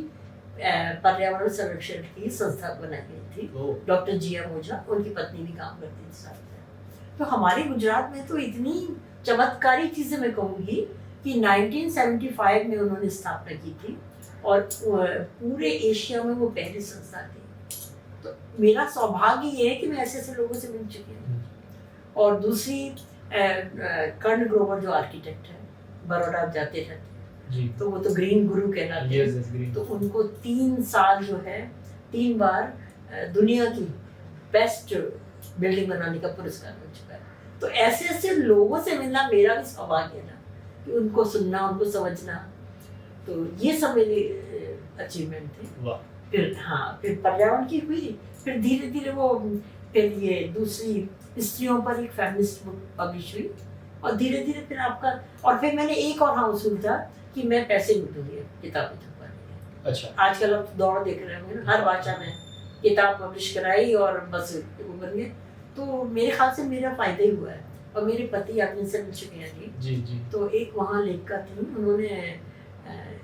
Speaker 2: पर्यावरण संरक्षण की संस्था बनाई गई थी। डॉक्टर जी एम ओझा, उनकी पत्नी भी काम करती थी साथ में। तो हमारे गुजरात में तो इतनी चमत्कारी चीज़ें मैं कहूँगी कि 1975 में उन्होंने स्थापना की थी, और पूरे एशिया में वो पहली संस्था थी। तो मेरा सौभाग्य ये है कि मैं ऐसे ऐसे लोगों से मिल चुकी हूँ। और दूसरी कर्ण ग्रोवर जो आर्किटेक्ट है, बड़ौदा जाते रहते,
Speaker 1: जी।
Speaker 2: तो वो तो ग्रीन गुरु कहलाते हैं।
Speaker 1: Yes, green.
Speaker 2: तो उनको 3 साल जो है 3 बार दुनिया की बेस्ट बिल्डिंग बनाने का पुरस्कार मिल चुका है। तो ऐसे ऐसे लोगों से मिलना मेरा भी सौभाग्य है ना, कि उनको सुनना, उनको समझना। तो ये सब मेरे अचीवमेंट थे।
Speaker 1: वाह।
Speaker 2: फिर पर्यावरण की हुई, फिर धीरे धीरे वो फिर ये दूसरी स्त्रियों पर एक फेमिनिस्ट बुक पब्लिश हुई, और धीरे धीरे फिर आपका, और फिर मैंने एक और हाँ उसूल था कि मैं पैसे लूटूंगी किताबें छपवाने के।
Speaker 1: अच्छा।
Speaker 2: आजकल आप दौड़ देख रहे होंगे ना, हर भाषा में किताब पब्लिश कराई और बस वो बन गए। तो मेरे ख्याल से मेरा फायदा ही हुआ है। और मेरे पति आपने से मिल चुके हैं जी।
Speaker 1: जी जी।
Speaker 2: तो एक वहाँ लेखिका थी, उन्होंने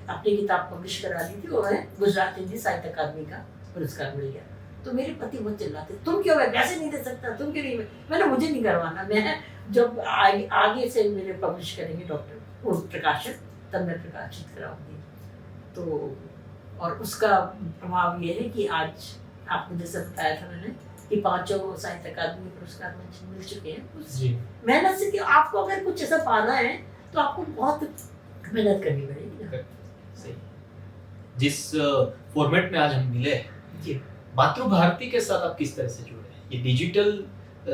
Speaker 2: अपनी किताब पब्लिश करा दी थी, और गुजरात हिंदी साहित्य अकादमी का पुरस्कार मिल गया। तो मेरे पति बहुत चिल्लाते, तुम क्यों, मैं पैसे नहीं दे सकता, तुम क्यों नहीं। मैंने मुझे नहीं करवाना, मैं जब आगे से मेरे पब्लिश करेंगे डॉक्टर वो प्रकाशक, तब मैं प्रकाशित कराऊंगी। तो और उसका प्रभाव ये है कि आज आपने जैसे बताया था मैंने कि 5 साहित्य अकादमी पुरस्कार मिल चुके हैं उस मेहनत से। कि आपको अगर कुछ ऐसा पाना है तो आपको बहुत मेहनत करनी पड़ेगी ना।
Speaker 1: सही। जिस फॉर्मेट में आज हम मिले
Speaker 2: जी,
Speaker 1: मातृभारती के साथ आप किस तरह से जुड़े हैं? ये डिजिटल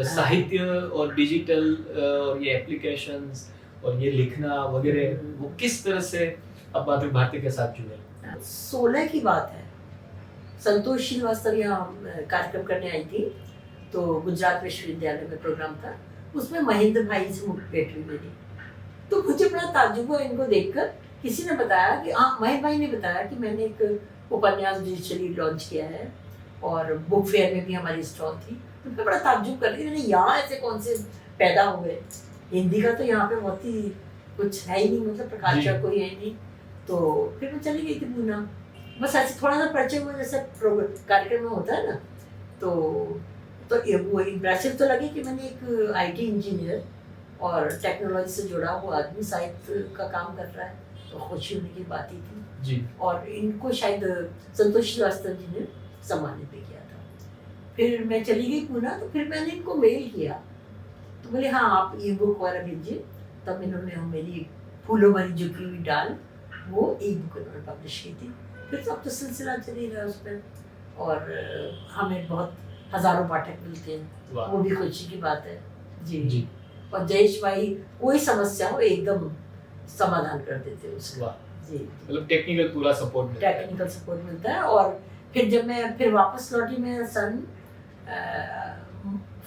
Speaker 1: साहित्य और डिजिटल और ये एप्लीकेशंस और ये लिखना वगैरह, वो किस तरह से आप मातृभारती के साथ जुड़े?
Speaker 2: 16 की बात है, संतोष श्रीवास्तव यहाँ कार्यक्रम करने आई थी। तो गुजरात विश्वविद्यालय में प्रोग्राम था, उसमें महेंद्र भाई से भेंट हुई मेरी। तो मुझे बड़ा ताज्जुब हुआ इनको देखकर। किसी ने बताया कि महेंद्र भाई ने बताया कि मैंने एक उपन्यास डिजिटली लॉन्च किया है, और बुक फेयर में भी हमारी स्टॉल थी। तो मैं बड़ा ताज्जुब कर रही थी, मैंने यहाँ ऐसे कौन से पैदा हो गए। हिंदी का तो यहाँ पे बहुत ही कुछ है ही नहीं, मतलब प्रकाशक कोई है नहीं। तो फिर मैं चली गई थी पूना, बस ऐसे थोड़ा सा परिचय हुआ जैसे कार्यक्रम में होता है ना। तो वो इम्प्रेसिव तो लगे कि मैंने एक आईटी इंजीनियर और टेक्नोलॉजी से जुड़ा हुआ आदमी साहित्य का काम कर रहा है, तो खुशी होने की बात ही थी
Speaker 1: जी।
Speaker 2: और इनको शायद संतोष श्रीवास्तव जी ने सम्मानित भी किया था। फिर मैं चली गई पूना, तो फिर मैंने इनको मेल किया, तो बोले हाँ आप ई बुक वगैरह भेजिए। तब इन्होंने मेरी फूलों भरी झुकी हुई डाल, वो ई बुक इन्होंने पब्लिश की थी। फिर तो अब तो सिलसिला चल ही रहा है उस पर, और हमें बहुत हजारों पाठक मिलते हैं, वो भी खुशी की बात है जी। जी। और जयेश भाई कोई समस्या हो एकदम समाधान कर देते हैं उसका जी। मतलब
Speaker 1: टेक्निकल पूरा सपोर्ट मिलता है।
Speaker 2: टेक्निकल सपोर्ट मिलता है। और फिर जब मैं फिर वापस लौटी, मैं सन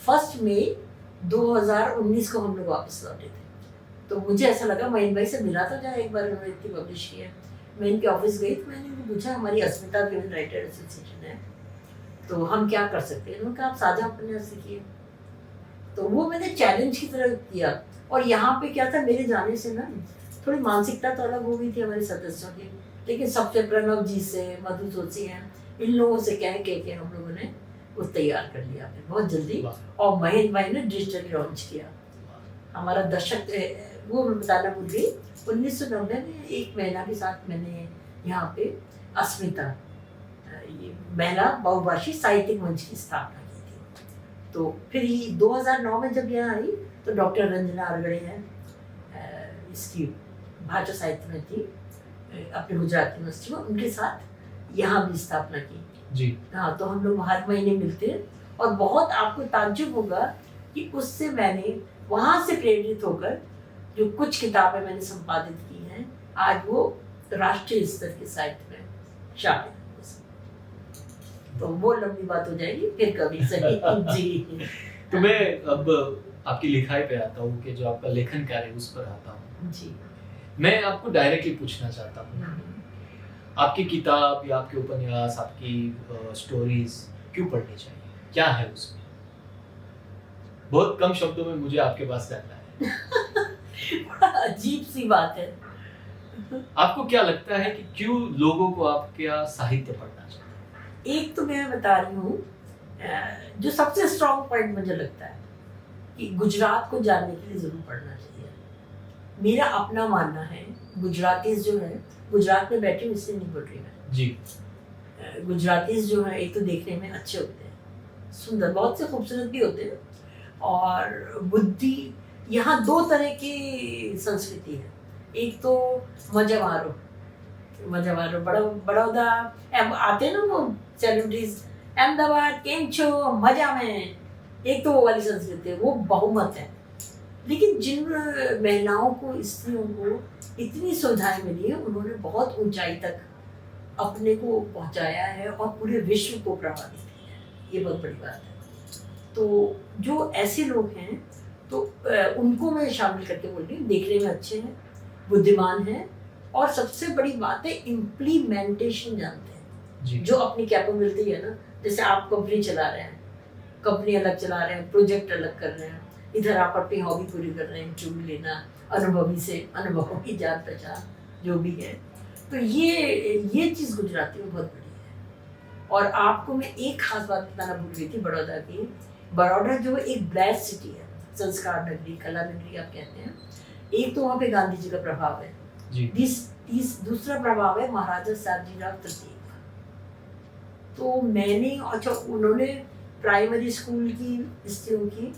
Speaker 2: 1 मई 2019 को हम लोग वापस लौटे थे। तो मुझे ऐसा लगा महेंद्र भाई से मिला तो जाए एक बार, उन्होंने इतनी पब्लिश किया। मैं इनके ऑफिस गई तो मैंने उनको पूछा हमारी अस्मिता विमेन राइटर एसोसिएशन है, तो हम क्या कर सकते हैं। उन्होंने कहा आप साझा उपन्यास लिखिए। तो वो मैंने चैलेंज की तरह किया। और यहाँ पे क्या था, मेरे जाने से ना थोड़ी मानसिकता तो अलग हो गई थी हमारे सदस्यों की, लेकिन सबसे प्रणव जी से, मधु जोशी हैं, इन लोगों से कह के हम लोगों ने वो तैयार कर लिया फिर बहुत जल्दी। और महेंद्र भाई ने डिजिटल लॉन्च किया। हमारा दशक वो मैं बताना भूल गई, 1990 में एक महिला के साथ मैंने यहाँ पे अस्मिता ये महिला बहुभाषी साहित्यिक मंच की स्थापना की थी। तो फिर 2009 में जब यहाँ आई तो डॉक्टर रंजना अरगड़े हैं, इसकी भाषा साहित्य में थी अपने गुजरात यूनिवर्सिटी में, उनके साथ यहाँ भी स्थापना की
Speaker 1: जी।
Speaker 2: हाँ, तो हम लोग हर महीने मिलते हैं। और बहुत आपको ताज्जुब होगा कि उससे मैंने वहाँ से प्रेरित होकर जो कुछ किताबें मैंने संपादित की हैं, आज वो राष्ट्रीय स्तर के साहित्य में शामिल है। तो वो लंबी बात हो जाएगी फिर कभी सही जी।
Speaker 1: तो मैं अब आपकी लिखाई पे आता हूँ कि जो आपका लेखन कार्य है उस पर आता हूँ
Speaker 2: जी।
Speaker 1: मैं आपको डायरेक्टली पूछना चाहता हूँ, आपकी किताब या आपके उपन्यास, आपकी स्टोरीज क्यों पढ़नी चाहिए, क्या है उसमें? बहुत कम शब्दों में मुझे आपके पास जानना है।
Speaker 2: बड़ा अजीब सी बात है।
Speaker 1: आपको क्या लगता है कि क्यों लोगों को आपका साहित्य पढ़ना चाहिए?
Speaker 2: एक तो मैं बता रही हूँ, जो सबसे स्ट्रॉन्ग पॉइंट मुझे लगता है कि गुजरात को जानने के लिए जरूर पढ़ना चाहिए। मेरा अपना मानना है, गुजरातीज जो है, गुजरात में बैठी हूँ इसलिए नहीं बोल रही मैं
Speaker 1: जी।
Speaker 2: गुजरातीज जो है एक तो देखने में अच्छे होते हैं, सुंदर, बहुत से खूबसूरत भी होते हैं, और बुद्धि, यहाँ 2 तरह की संस्कृति है। एक तो मजा मारो बड़ौदा आते हैं ना वो सेलिब्रिटीज, अहमदाबाद केम छो मजा में, एक तो वो वाली संस्कृति है, वो बहुमत है। लेकिन जिन महिलाओं को, स्त्रियों को इतनी सुविधाएं मिली है, उन्होंने बहुत ऊंचाई तक अपने को पहुंचाया है और पूरे विश्व को प्रभावित किया है। ये बहुत बड़ी बात है। तो जो ऐसे लोग हैं तो उनको मैं शामिल करके बोल रही हूँ। देखने में अच्छे हैं, बुद्धिमान हैं, और सबसे बड़ी बात है इम्प्लीमेंटेशन जानते हैं
Speaker 1: जी।
Speaker 2: जो अपनी कैपेबिलिटी है ना, जैसे आप कंपनी चला रहे हैं, कंपनी अलग चला रहे हैं, प्रोजेक्ट अलग कर रहे हैं, इधर आप अपनी हॉबी पूरी कर रहे हैं, इंटरव्यू लेना, अनुभवों की जान पहचान जो भी है। तो ये चीज़ गुजराती में बहुत बड़ी है। और आपको मैं एक खास बात बताना भूल गई थी बड़ौदा की। बड़ौदा जो एक ब्लैक सिटी है, संस्कार नगरी, कला नगरी आप कहते हैं। एक तो वहाँ पे गांधी जी का प्रभाव है जी। दूसरा प्रभाव है महाराजा साहबजीराव तृतीय का। तो मैंने, अच्छा, उन्होंने प्राइमरी स्कूल की स्त्रियों की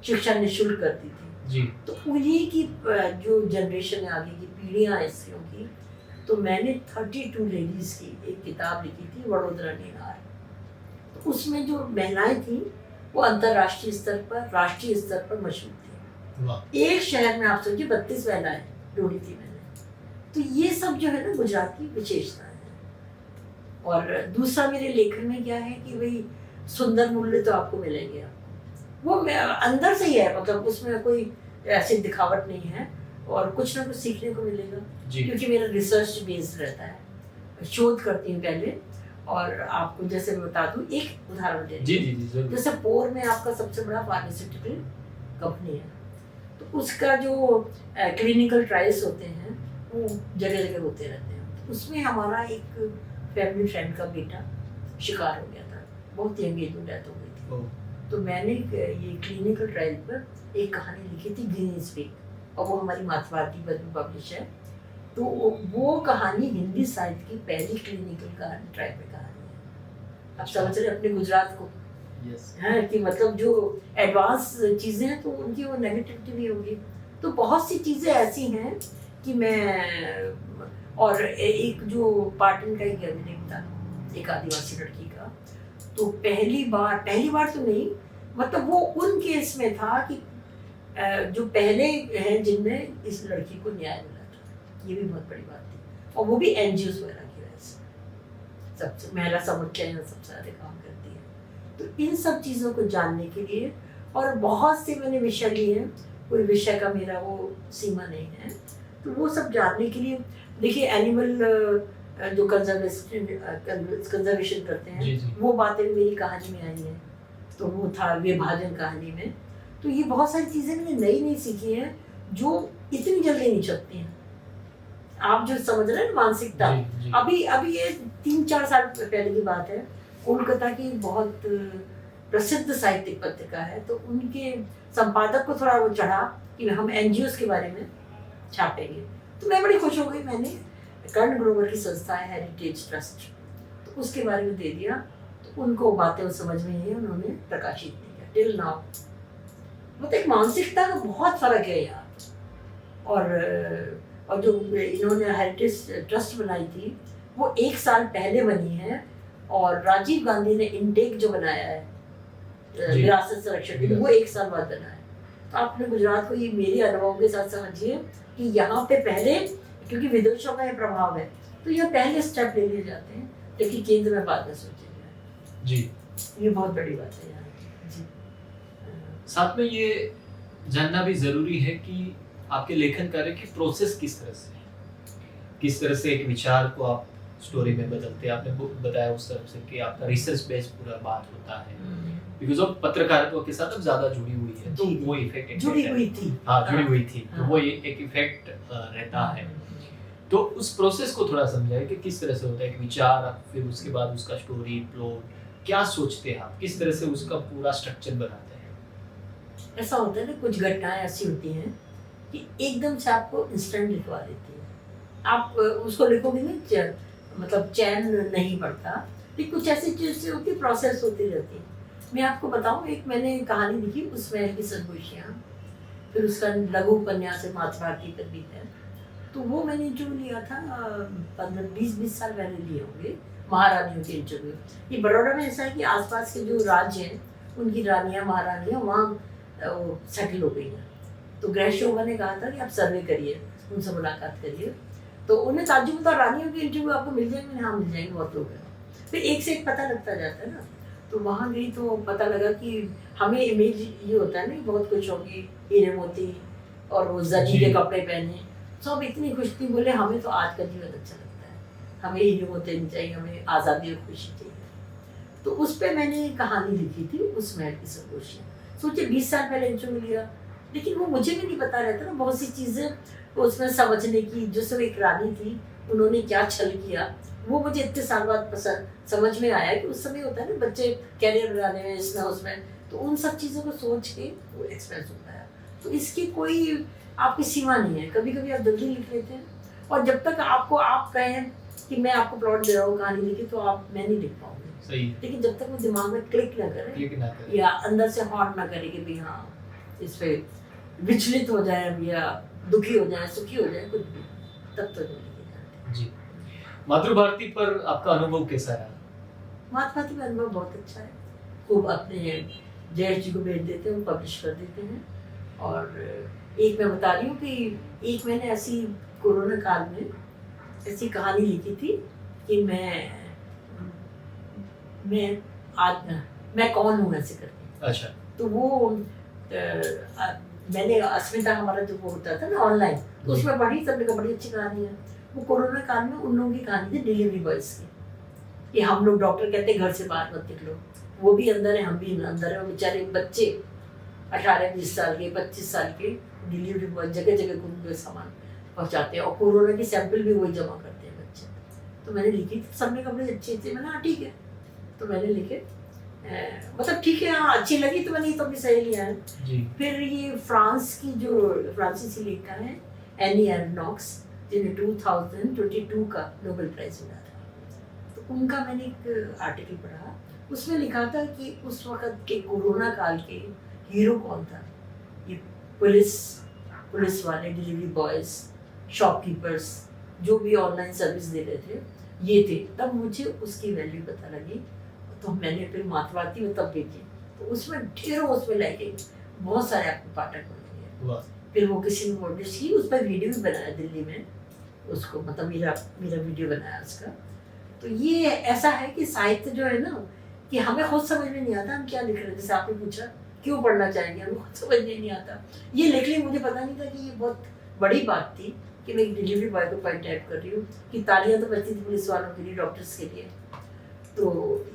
Speaker 2: शिक्षा निःशुल्क कर दी थी
Speaker 1: जी।
Speaker 2: तो उन्हीं की जो जनरेशन है, आगे की पीढ़ियां हैं स्त्रियों की, तो मैंने 32 लेडीज की एक किताब लिखी थी, वडोदरा निहार। तो उसमें जो महिलाएं थी वो अंतर्राष्ट्रीय स्तर पर, राष्ट्रीय स्तर पर मशहूर थी। एक शहर में आप सोचिए 32 महिलाएं ढूंढी थी मैंने। तो ये सब जो है ना गुजरात की विशेषता है। और दूसरा मेरे लेखन में क्या है कि भाई सुंदर मूल्य तो आपको मिलेंगे, आपको वो अंदर से ही है, मतलब उसमें कोई ऐसी दिखावट नहीं है, और कुछ ना कुछ सीखने को मिलेगा क्योंकि मेरा रिसर्च बेस्ड रहता है, शोध करती हूँ पहले। और आपको जैसे मैं बता दूं, एक उदाहरण दे
Speaker 1: जी जी जी,
Speaker 2: जैसे पोर में आपका सबसे बड़ा फार्मास्यूटिकल कंपनी है, तो उसका जो क्लिनिकल ट्रायल्स होते हैं वो जगह जगह होते रहते हैं। तो उसमें हमारा एक फैमिली फ्रेंड का बेटा शिकार हो गया था, बहुत यंग एज में डेथ हो गई थी। तो मैंने ये क्लिनिकल ट्रायल पर एक कहानी लिखी थी, ग्रीन स्पीक, और वो हमारी मातृभारती पर भी पब्लिश है। तो वो कहानी हिंदी साहित्य की पहली क्लिनिकल ट्रायल पे कहानी है। आप समझ रहे अपने गुजरात को है कि मतलब जो एडवांस चीज़ें हैं तो उनकी वो नेगेटिविटी भी होगी। तो बहुत सी चीज़ें ऐसी हैं कि मैं, और एक जो पाटन का एक एविडेंट था एक आदिवासी लड़की का, तो पहली बार तो नहीं, मतलब वो उन केस में था कि जो पहले हैं जिनमें इस लड़की को न्याय मिला था। ये भी बहुत बड़ी बात थी, और वो भी एनजीओ वगैरह की वजह से, सबसे महिला समुच्चय सबसे ज़्यादा काम करती है। तो इन सब चीज़ों को जानने के लिए, और बहुत से मैंने विषय लिए हैं, कोई विषय का मेरा वो सीमा नहीं है, तो वो सब जानने के लिए देखिए एनिमल जो कंजर्वेशन करते हैं
Speaker 1: जी, जी।
Speaker 2: वो बातें मेरी कहानी में आई हैं। तो वो था विभाजन कहानी में। तो ये बहुत सारी चीज़ें मैंने नई सीखी हैं जो इतनी जल्दी नहीं छपती हैं। आप जो समझ रहे हैं मानसिकता,
Speaker 1: जी, जी।
Speaker 2: अभी ये 3-4 साल पहले की बात है। कोलकाता की बहुत प्रसिद्ध साहित्यिक पत्रिका है, तो उनके संपादक को थोड़ा वो चढ़ा कि हम एनजीओ के बारे में छापेंगे। तो मैं बड़ी खुश हो गई। मैंने कर्ण ग्रोवर की संस्था है हेरिटेज ट्रस्ट, तो उसके बारे में दे दिया। तो उनको बातें समझ में आई, उन्होंने प्रकाशित किया टिल नाउ। मतलब एक मानसिकता का बहुत फर्क है यार। और जो इन्होंने हेरिटेज ट्रस्ट बनाई थी वो 1 साल पहले बनी है, और राजीव गांधी ने इनटेक जो बनाया है विरासत संरक्षण के लिए, वो 1 साल बाद बना है। तो आपने गुजरात को ये मेरे अनुभव के साथ समझिए कि यहाँ पे पहले, क्योंकि विदेशों का ये प्रभाव है, तो ये पहले स्टेप ले लिए जाते हैं, लेकिन केंद्र में बाद में सोचेंगे
Speaker 1: जी।
Speaker 2: ये बहुत बड़ी बात है यार जी।
Speaker 1: साथ में ये जानना भी जरूरी है कि आपके लेखन कार्य की प्रोसेस किस तरह से है, किस तरह से एक विचार को आप स्टोरी में बदलते हैं। आपने बताया उस तरफ से कि आपका रिसर्च बेस्ड पूरा बात होता है, बिकॉज ऑफ पत्रकारित्व के साथ अब ज्यादा जुड़ी हुई है, तो वो इफेक्ट
Speaker 2: जुड़ी हुई थी,
Speaker 1: तो वो एक इफेक्ट रहता है। तो उस प्रोसेस को थोड़ा समझाइए कि किस तरह से होता है कि विचार, फिर उसके बाद उसका स्टोरी प्लॉट, क्या सोचते हैं आप, किस तरह से उसका पूरा स्ट्रक्चर बनाते हैं।
Speaker 2: ऐसा होता है ना, कुछ घटनाएं ऐसी होती हैं कि एकदम से आपको इंस्टेंट लिखवा देती है। आप उसको लिखोगे नहीं, मतलब चैन नहीं पड़ता, लेकिन कुछ ऐसी चीज़ें होती, प्रोसेस होती रहती है। मैं आपको बताऊं, एक मैंने कहानी लिखी उसमें की सरगोशियाँ, फिर उसका लघु उपन्यास है मातृभारती पर भी है। तो वो मैंने इंटरव्यू लिया था 15-20 साल पहले लिए होंगे, महारानियों के इंटरव्यू। ये बड़ौदा में ऐसा है कि आसपास के जो राज्य हैं उनकी रानियाँ महारानियाँ वहाँ सेटल हो गई हैं। तो ग्रैंड शोभा ने कहा था कि आप सर्वे करिए, उनसे मुलाकात करिए। तो उन्हें ताज्जुब था, रानियों के इंटरव्यू आपको मिल जाएंगे? हाँ मिल जाएंगे, बहुत लोग हैं। फिर एक से एक पता लगता जाता है ना। तो वहाँ गई तो पता लगा कि हमें इमेज ये होता है ना, बहुत कुछ होगी, हीरे मोती और वो जरीले कपड़े पहने, सब इतनी खुश थी। बोले हमें तो आज का जीवन अच्छा लगता है, हमें हीरे मोती नहीं चाहिए, हमें आज़ादी और खुशी चाहिए। तो उस पर मैंने कहानी लिखी थी, उस महल की सरगोशियाँ। सोचिए 20 साल पहले इंटरव्यू लिया, लेकिन वो मुझे भी नहीं पता रहता ना बहुत सी चीज़ें उसमें समझने की। जो सब एक रानी थी, उन्होंने क्या छल किया, वो मुझे इतने साल बाद पसंद समझ में आया कि उस समय होता है ना बच्चे कैरियर बनाने में, इसमें उसमें, तो उन सब चीज़ों को सोच के वो एक्सप्रेस होता है। तो इसकी कोई आपकी सीमा नहीं है। कभी कभी आप जल्दी लिख लेते हैं, और जब तक आपको आप कहें कि मैं आपको प्लॉट दे रहा हूँ कहानी लिखी, तो मैं नहीं लिख पाऊंगी।
Speaker 1: सही।
Speaker 2: लेकिन जब तक वो दिमाग में क्लिक ना करे या अंदर से हॉट ना करे कि भाई हाँ इस पे विचलित हो जाए या दुखी हो जाए, सुखी हो जाए, कुछ भी, तब तो नहीं लिखी जाती।
Speaker 1: जी। मातृभारती पर आपका अनुभव कैसा रहा?
Speaker 2: मातृभारती का अनुभव बहुत अच्छा है। खूब अपने जयेश जी को भेज देते हैं, वो पब्लिश कर देते हैं। और एक मैं बता रही हूँ कि एक मैंने ऐसी कोरोना काल में ऐसी कहानी लिखी थी कि मैं कौन हूँ ऐसे करके।
Speaker 1: अच्छा।
Speaker 2: तो वो मैंने अस्मिता हमारा जो वो होता था ना ऑनलाइन, तो उसमें पढ़ी, सबने कहा बड़ी अच्छी कहानी है। वो कोरोना काल में उन लोगों की कहानी थी डिलीवरी बॉयज की, कि हम लोग डॉक्टर कहते हैं घर से बाहर मत निकलो, वो भी अंदर है, हम भी अंदर है। बेचारे बच्चे 18-20 साल के, 25 साल के डिलीवरी बॉय जगह जगह घूम सामान पहुँचाते हैं, और कोरोना की सैंपल भी वही जमा करते हैं बच्चे। तो मैंने लिखी थी, सबने कपड़े अच्छे थे, मैंने हाँ ठीक है। तो मैंने लिखे, मतलब ठीक है हाँ अच्छी लगी, तो मैंने तो अपनी सहेलियाँ हैं। फिर ये फ्रांस की जो फ्रांसीसी लेखक है एनी एर्नॉक्स, जिन्हें 2022 का नोबेल प्राइज मिला था, तो उनका मैंने एक आर्टिकल पढ़ा। उसमें लिखा था कि उस वक़्त के कोरोना काल के हीरो कौन था। ये पुलिस वाले, डिलीवरी बॉयज़, शॉपकीपर्स, जो भी ऑनलाइन सर्विस दे रहे थे, ये थे। तब मुझे उसकी वैल्यू पता लगी। तो मैंने फिर मातृभारती में तब भेजी, तो उसमें ढेरों उसमें लगे, बहुत सारे आपको पाठक बनेंगे। फिर वो किसी ने पब्लिश की, उस पर वीडियो भी बनाया दिल्ली में, उसको मतलब मेरा वीडियो बनाया उसका। तो ये ऐसा है कि साहित्य जो है ना, कि हमें खुद समझ में नहीं आता हम क्या लिख रहे हैं। जैसे आपने पूछा क्यों पढ़ना चाहेंगे, हमें खुद समझ में नहीं आता। ये लिख ली, मुझे पता नहीं था कि ये बहुत बड़ी बात थी कि मैं एक डिलीवरी बॉय को पॉइंट आउट कर रही हूँ, कि तालियां तो बजती थी पुलिस वालों के लिए, डॉक्टर्स के लिए। तो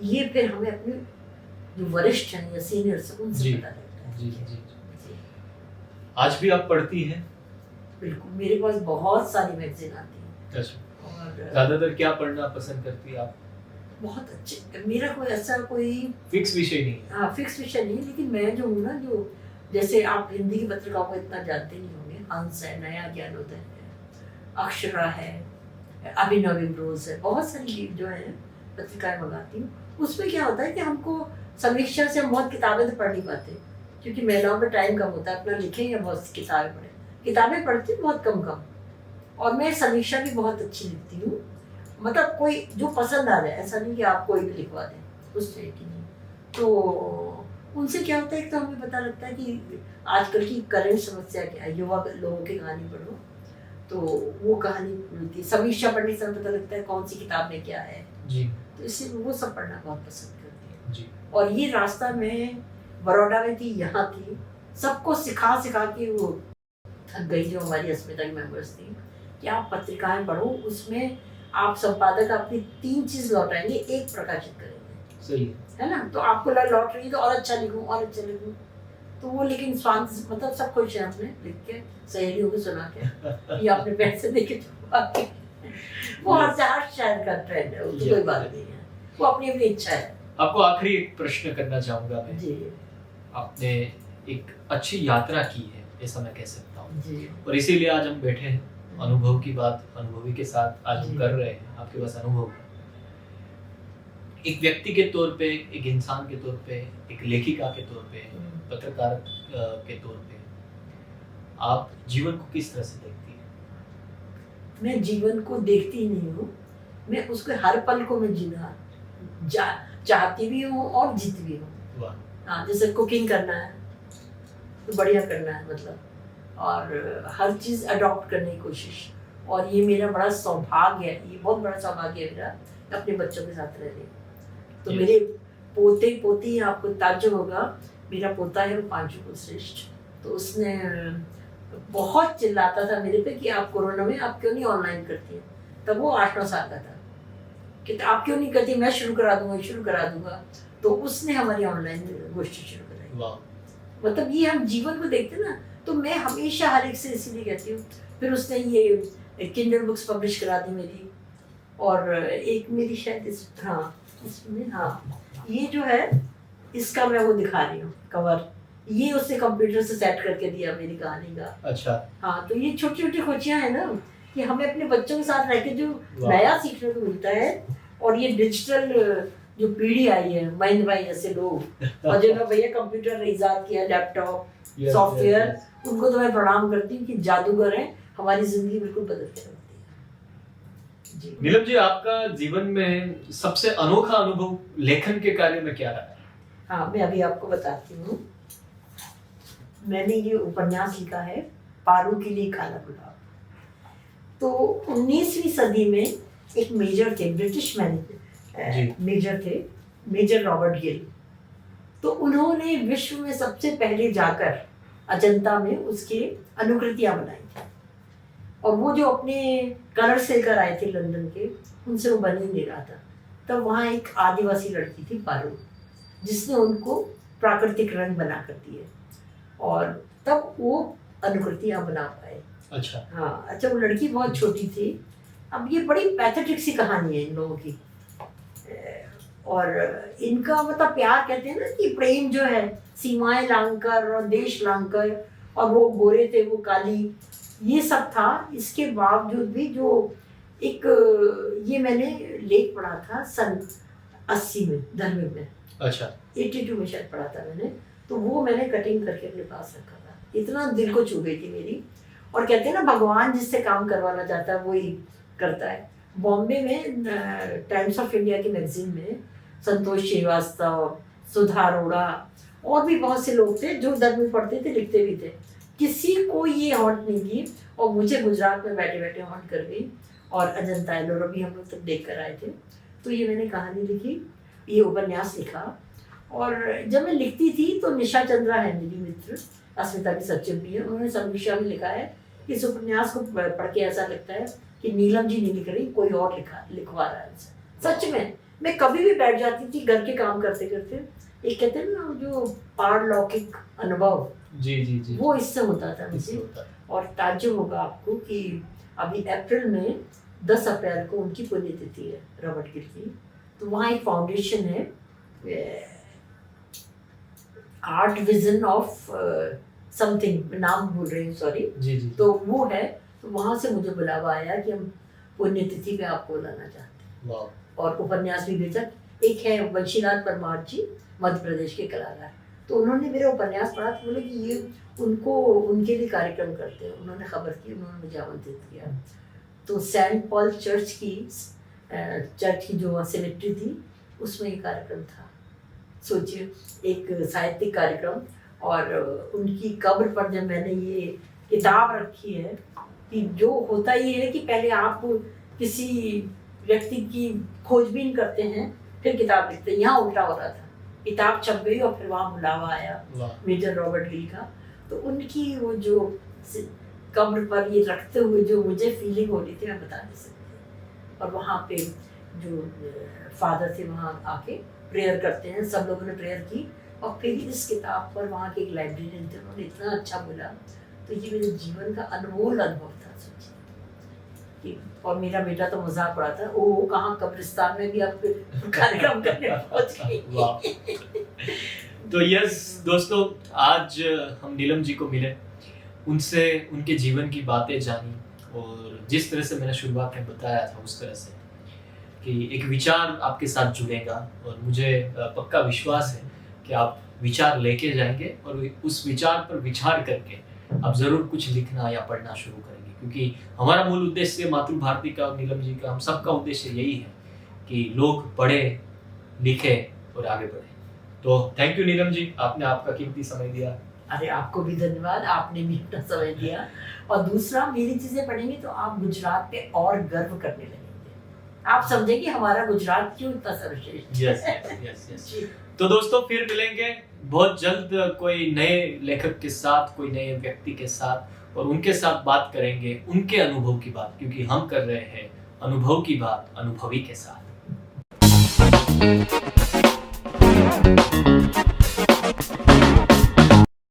Speaker 2: ये फिर हमें अपने जो वरिष्ठ हैं या सीनियर्स हैं उनसे पता लगता है। जी।
Speaker 1: आज भी आप पढ़ती हैं?
Speaker 2: बिल्कुल, मेरे पास बहुत सारी मैगजीन आती हैं।
Speaker 1: अच्छा।
Speaker 2: और
Speaker 1: ज़्यादातर क्या पढ़ना पसंद करती हैं आप?
Speaker 2: बहुत अच्छे, मेरा कोई ऐसा कोई
Speaker 1: फिक्स विषय नहीं है।
Speaker 2: हाँ फिक्स विषय नहीं, लेकिन मैं जो हूँ ना, जो जैसे आप हिंदी की पत्रिकाओं को इतना जानते नहीं होंगे, हंस है, नया ज्ञानोदय है, अक्षरा है, अभिनव इम्रोज है, बहुत सारी जो है पत्रिकाएं मंगाती हूँ। उसमें क्या होता है कि हमको समीक्षा से हम बहुत किताबें तो पढ़ नहीं पाते, क्योंकि महिलाओं में टाइम कम होता है, अपना लिखें या बहुत सी किताबें पढ़ें। किताबें पढ़ती हूँ बहुत कम, और मैं समीक्षा भी बहुत अच्छी लिखती हूँ। मतलब कोई जो पसंद आ जाए, ऐसा नहीं कि आप कोई भी लिखवा दें, उस तरह की नहीं। तो उनसे क्या होता है, एक तो हमें पता लगता है कि आजकल की करंट समस्या क्या है। युवा लोगों की कहानी पढ़ो तो वो कहानी मिलती है, समीक्षा पढ़ने से पता लगता है कौन सी किताब में क्या है
Speaker 1: जी।
Speaker 2: तो इससे वो सब पढ़ना बहुत पसंद करती है
Speaker 1: जी।
Speaker 2: और ये रास्ता में बड़ौदा में थी, यहाँ थी, सबको सिखा के वो थक गई। जो हमारी अस्मिता की मेंबर्स थी कि आप पत्रिकाएं पढ़ो, उसमें आप संपादक अपनी 3 चीज लौटाएंगे, एक प्रकाशित करेंगे।
Speaker 1: सही
Speaker 2: है ना, तो आपको लौट रही है तो और अच्छा लिखूं। तो वो लेकिन स्वांत मतलब सब खुश है, हमने लिख के सहेलियों को सुना के ये आपने पैसे दे के वो हर शहर का ट्रेंड है, उसकी कोई बात नहीं है, वो अपनी अपनी इच्छा है।
Speaker 1: आपको आखिरी एक प्रश्न करना चाहूंगा मैं
Speaker 2: जी।
Speaker 1: आपने एक अच्छी यात्रा की है, ऐसा मैं कह सकता हूँ
Speaker 2: जी।
Speaker 1: और इसीलिए आज हम बैठे हैं, अनुभव की बात अनुभवी के साथ आज हम कर रहे हैं। आपके पास अनुभव है, एक व्यक्ति के तौर पे, एक इंसान के तौर पे, एक लेखिका के तौर पे, पत्रकार के तौर पे आप जीवन को किस तरह से देखती हैं?
Speaker 2: मैं जीवन को देखती ही नहीं हूँ, मैं उसके हर पल को मैं जीना चाहती भी हूँ और जीत भी हूँ।
Speaker 1: वाह।
Speaker 2: हाँ, जैसे कुकिंग करना है तो बढ़िया करना है, मतलब, और हर चीज़ अडॉप्ट करने की कोशिश। और ये मेरा बड़ा सौभाग्य है, ये बहुत बड़ा सौभाग्य है मेरा, अपने बच्चों के साथ रहने। तो
Speaker 1: Yes.
Speaker 2: मेरे पोते पोती, आपको ताज्जुब होगा, मेरा पोता है वो पांचू को श्रेष्ठ, तो उसने बहुत चिल्लाता था मेरे पे कि आप कोरोना में आप क्यों नहीं ऑनलाइन करती हैं। तब वो 8-9 साल का था कि आप क्यों नहीं करती, मैं शुरू करा दूंगा। तो उसने हमारी ऑनलाइन गोष्ठी शुरू कराई।
Speaker 1: वाह।
Speaker 2: मतलब ये हम जीवन को देखते ना, तो मैं हमेशा हर एक से इसीलिए कहती हूँ। फिर उसने ये किंडल बुक्स पब्लिश करा दी मेरी, और एक मेरी शायद इसमें ये जो है इसका मैं वो दिखा रही हूँ कवर, ये उसने कंप्यूटर से सेट करके दिया मेरी कहानी का।
Speaker 1: अच्छा।
Speaker 2: हाँ, तो ये छोटी छोटी खोजियाँ हैं ना कि हमें अपने बच्चों के साथ रह के जो
Speaker 1: वाह।
Speaker 2: नया सीखने को मिलता है। और ये डिजिटल जो पीढ़ी आई है, महेंद्र भाई जैसे लोग, और जिन्होंने भैया कंप्यूटर ईजाद किया, laptop,
Speaker 1: Yes,
Speaker 2: software,
Speaker 1: yes, yes.
Speaker 2: उनको तो मैं प्रणाम करती हूँ कि जादूगर हैं, हमारी जिंदगी बिल्कुल बदल के रखती है। जी
Speaker 1: नीलम जी, आपका जीवन में सबसे अनोखा अनुभव लेखन के कार्य में क्या रहा है?
Speaker 2: हाँ, मैं अभी आपको बताती हूँ। मैंने ये उपन्यास लिखा है, पारू के लिए काला गुलाब। तो 19वीं सदी में एक मेजर थे, ब्रिटिश मेजर थे, मेजर रॉबर्ट गिल। तो उन्होंने विश्व में सबसे पहले जाकर अजंता में उसकी अनुकृतियां बनाई थी, और वो जो अपने कलर से लेकर आए थे लंदन के, उनसे वो बन ही नहीं रहा था। तब वहाँ एक आदिवासी लड़की थी पारू, जिसने उनको प्राकृतिक रंग बना कर दिए, और तब वो अनुकृतियां बना पाए।
Speaker 1: अच्छा।
Speaker 2: हाँ, अच्छा, वो लड़की बहुत छोटी थी। अब ये बड़ी पैथेटिक सी कहानी है इन लोगों की, और इनका मतलब प्यार, कहते हैं ना कि प्रेम जो है, सीमाएं लांघकर और देश लांघकर, और वो गोरे थे वो काली, ये सब था। इसके बावजूद भी जो एक ये मैंने लेख पढ़ा था सन 80 में, धर्म में।
Speaker 1: अच्छा।
Speaker 2: 82 में शायद पढ़ा था मैंने, तो वो मैंने कटिंग करके अपने पास रखा था। इतना दिल को छू गई थी मेरी। और कहते हैं ना, भगवान जिससे काम करवाना चाहता है वही करता है। बॉम्बे में टाइम्स ऑफ इंडिया की मैगजीन में संतोष श्रीवास्तव, सुधा अरोड़ा और भी बहुत से लोग थे जो धर्म में पढ़ते थे, लिखते भी थे। किसी को ये हॉन्ट नहीं की, और मुझे गुजरात में बैठे बैठे हॉन्ट कर गई। और अजंता एलोरा भी हम लोग तब देख कर आए थे। तो ये मैंने कहानी लिखी, ये उपन्यास लिखा। और जब मैं लिखती थी तो निशा चंद्रा है मेरी मित्र, अस्मिता की सचिव भी है, उन्होंने समीक्षा में लिखा है कि इस उपन्यास को पढ़ के ऐसा लगता है कि नीलम जी नहीं लिख रही, कोई और लिखवा रहा है। सच में मैं कभी भी बैठ जाती थी घर के काम करते करते, एक कहते हैं ना जो पारलौकिक अनुभव,
Speaker 1: जी जी जी,
Speaker 2: वो इससे होता था
Speaker 1: इससे
Speaker 2: मुझे।
Speaker 1: होता है।
Speaker 2: और ताज्जुब होगा आपको कि अभी अप्रैल में 10 अप्रैल को उनकी पुण्यतिथि है, रॉबर्ट गिल की। तो वहाँ एक फाउंडेशन है, आर्ट विजन ऑफ समथिंग, नाम भूल रही हूँ, सॉरी।
Speaker 1: जी जी।
Speaker 2: तो वो है, तो वहाँ से मुझे बुलावा आया कि हम पुण्यतिथि पे आपको बुलाना चाहते हैं।
Speaker 1: वाह।
Speaker 2: और उपन्यास भी भेजा। एक है वंशीनाथ परमार जी, मध्य प्रदेश के कलाकार, तो उन्होंने मेरा उपन्यास पढ़ा तो बोले कि ये उनको उनके लिए कार्यक्रम करते हैं। उन्होंने खबर की, उन्होंने मुझे आमंत्रित किया। तो सेंट पॉल चर्च की जो सेमेट्री थी, उसमें ये कार्यक्रम था। सोचिए, एक साहित्यिक कार्यक्रम, और उनकी कब्र पर जब मैंने ये किताब रखी है कि जो होता ये है कि पहले आप किसी व्यक्ति की खोजबीन करते हैं, फिर किताब लिखते हैं। यहाँ उल्टा हो रहा था, किताब छप गई और फिर वहाँ बुलावा आया मेजर रॉबर्ट गिल का। तो उनकी वो जो कब्र पर ये रखते हुए जो मुझे फीलिंग हो रही थी, मैं बता नहीं सकती। और वहाँ पे जो फादर थे वहाँ आके प्रेयर करते हैं, सब लोगों ने प्रेयर की। और फिर इस किताब पर वहाँ के एक लाइब्रेरियन थे, उन्होंने इतना अच्छा बोला। तो ये मेरे जीवन का अनमोल अनुभव था, सोचिए। और मेरा बेटा तो मजाक उड़ाता, वो कहाँ कब्रिस्तान में भी आप कार्यक्रम करने पहुंच गई।
Speaker 1: तो यस दोस्तों, आज हम नीलम जी को मिले, उनसे उनके जीवन की बातें जानी, और जिस तरह से मैंने शुरुआत में बताया था उस तरह से कि एक विचार आपके साथ जुड़ेगा, और मुझे पक्का विश्वास है कि आप विचार लेके जाएंगे और उस विचार पर विचार करके आप ज़रूर कुछ लिखना या पढ़ना शुरू करेंगे। क्योंकि हमारा मूल उद्देश्य मातृभारती का, नीलम जी का, हम सबका उद्देश्य यही है कि लोग पढ़े लिखे और आगे बढ़े। तो थैंक यू नीलम जी, आपने आपका कीमती समय दिया।
Speaker 2: अरे आपको भी धन्यवाद, आपने भी अपना समय दिया। और दूसरा, मेरी चीजें पढ़ेंगे तो आप गुजरात पे और गर्व करने लगेंगे। आप समझेंगे हमारा गुजरात क्यों इतना सर्वश्रेष्ठ।
Speaker 1: Yes yes yes. तो दोस्तों फिर मिलेंगे बहुत जल्द कोई नए लेखक के साथ, कोई नए व्यक्ति के साथ, और उनके साथ बात करेंगे उनके अनुभव की बात, क्योंकि हम कर रहे हैं अनुभव की बात अनुभवी के साथ।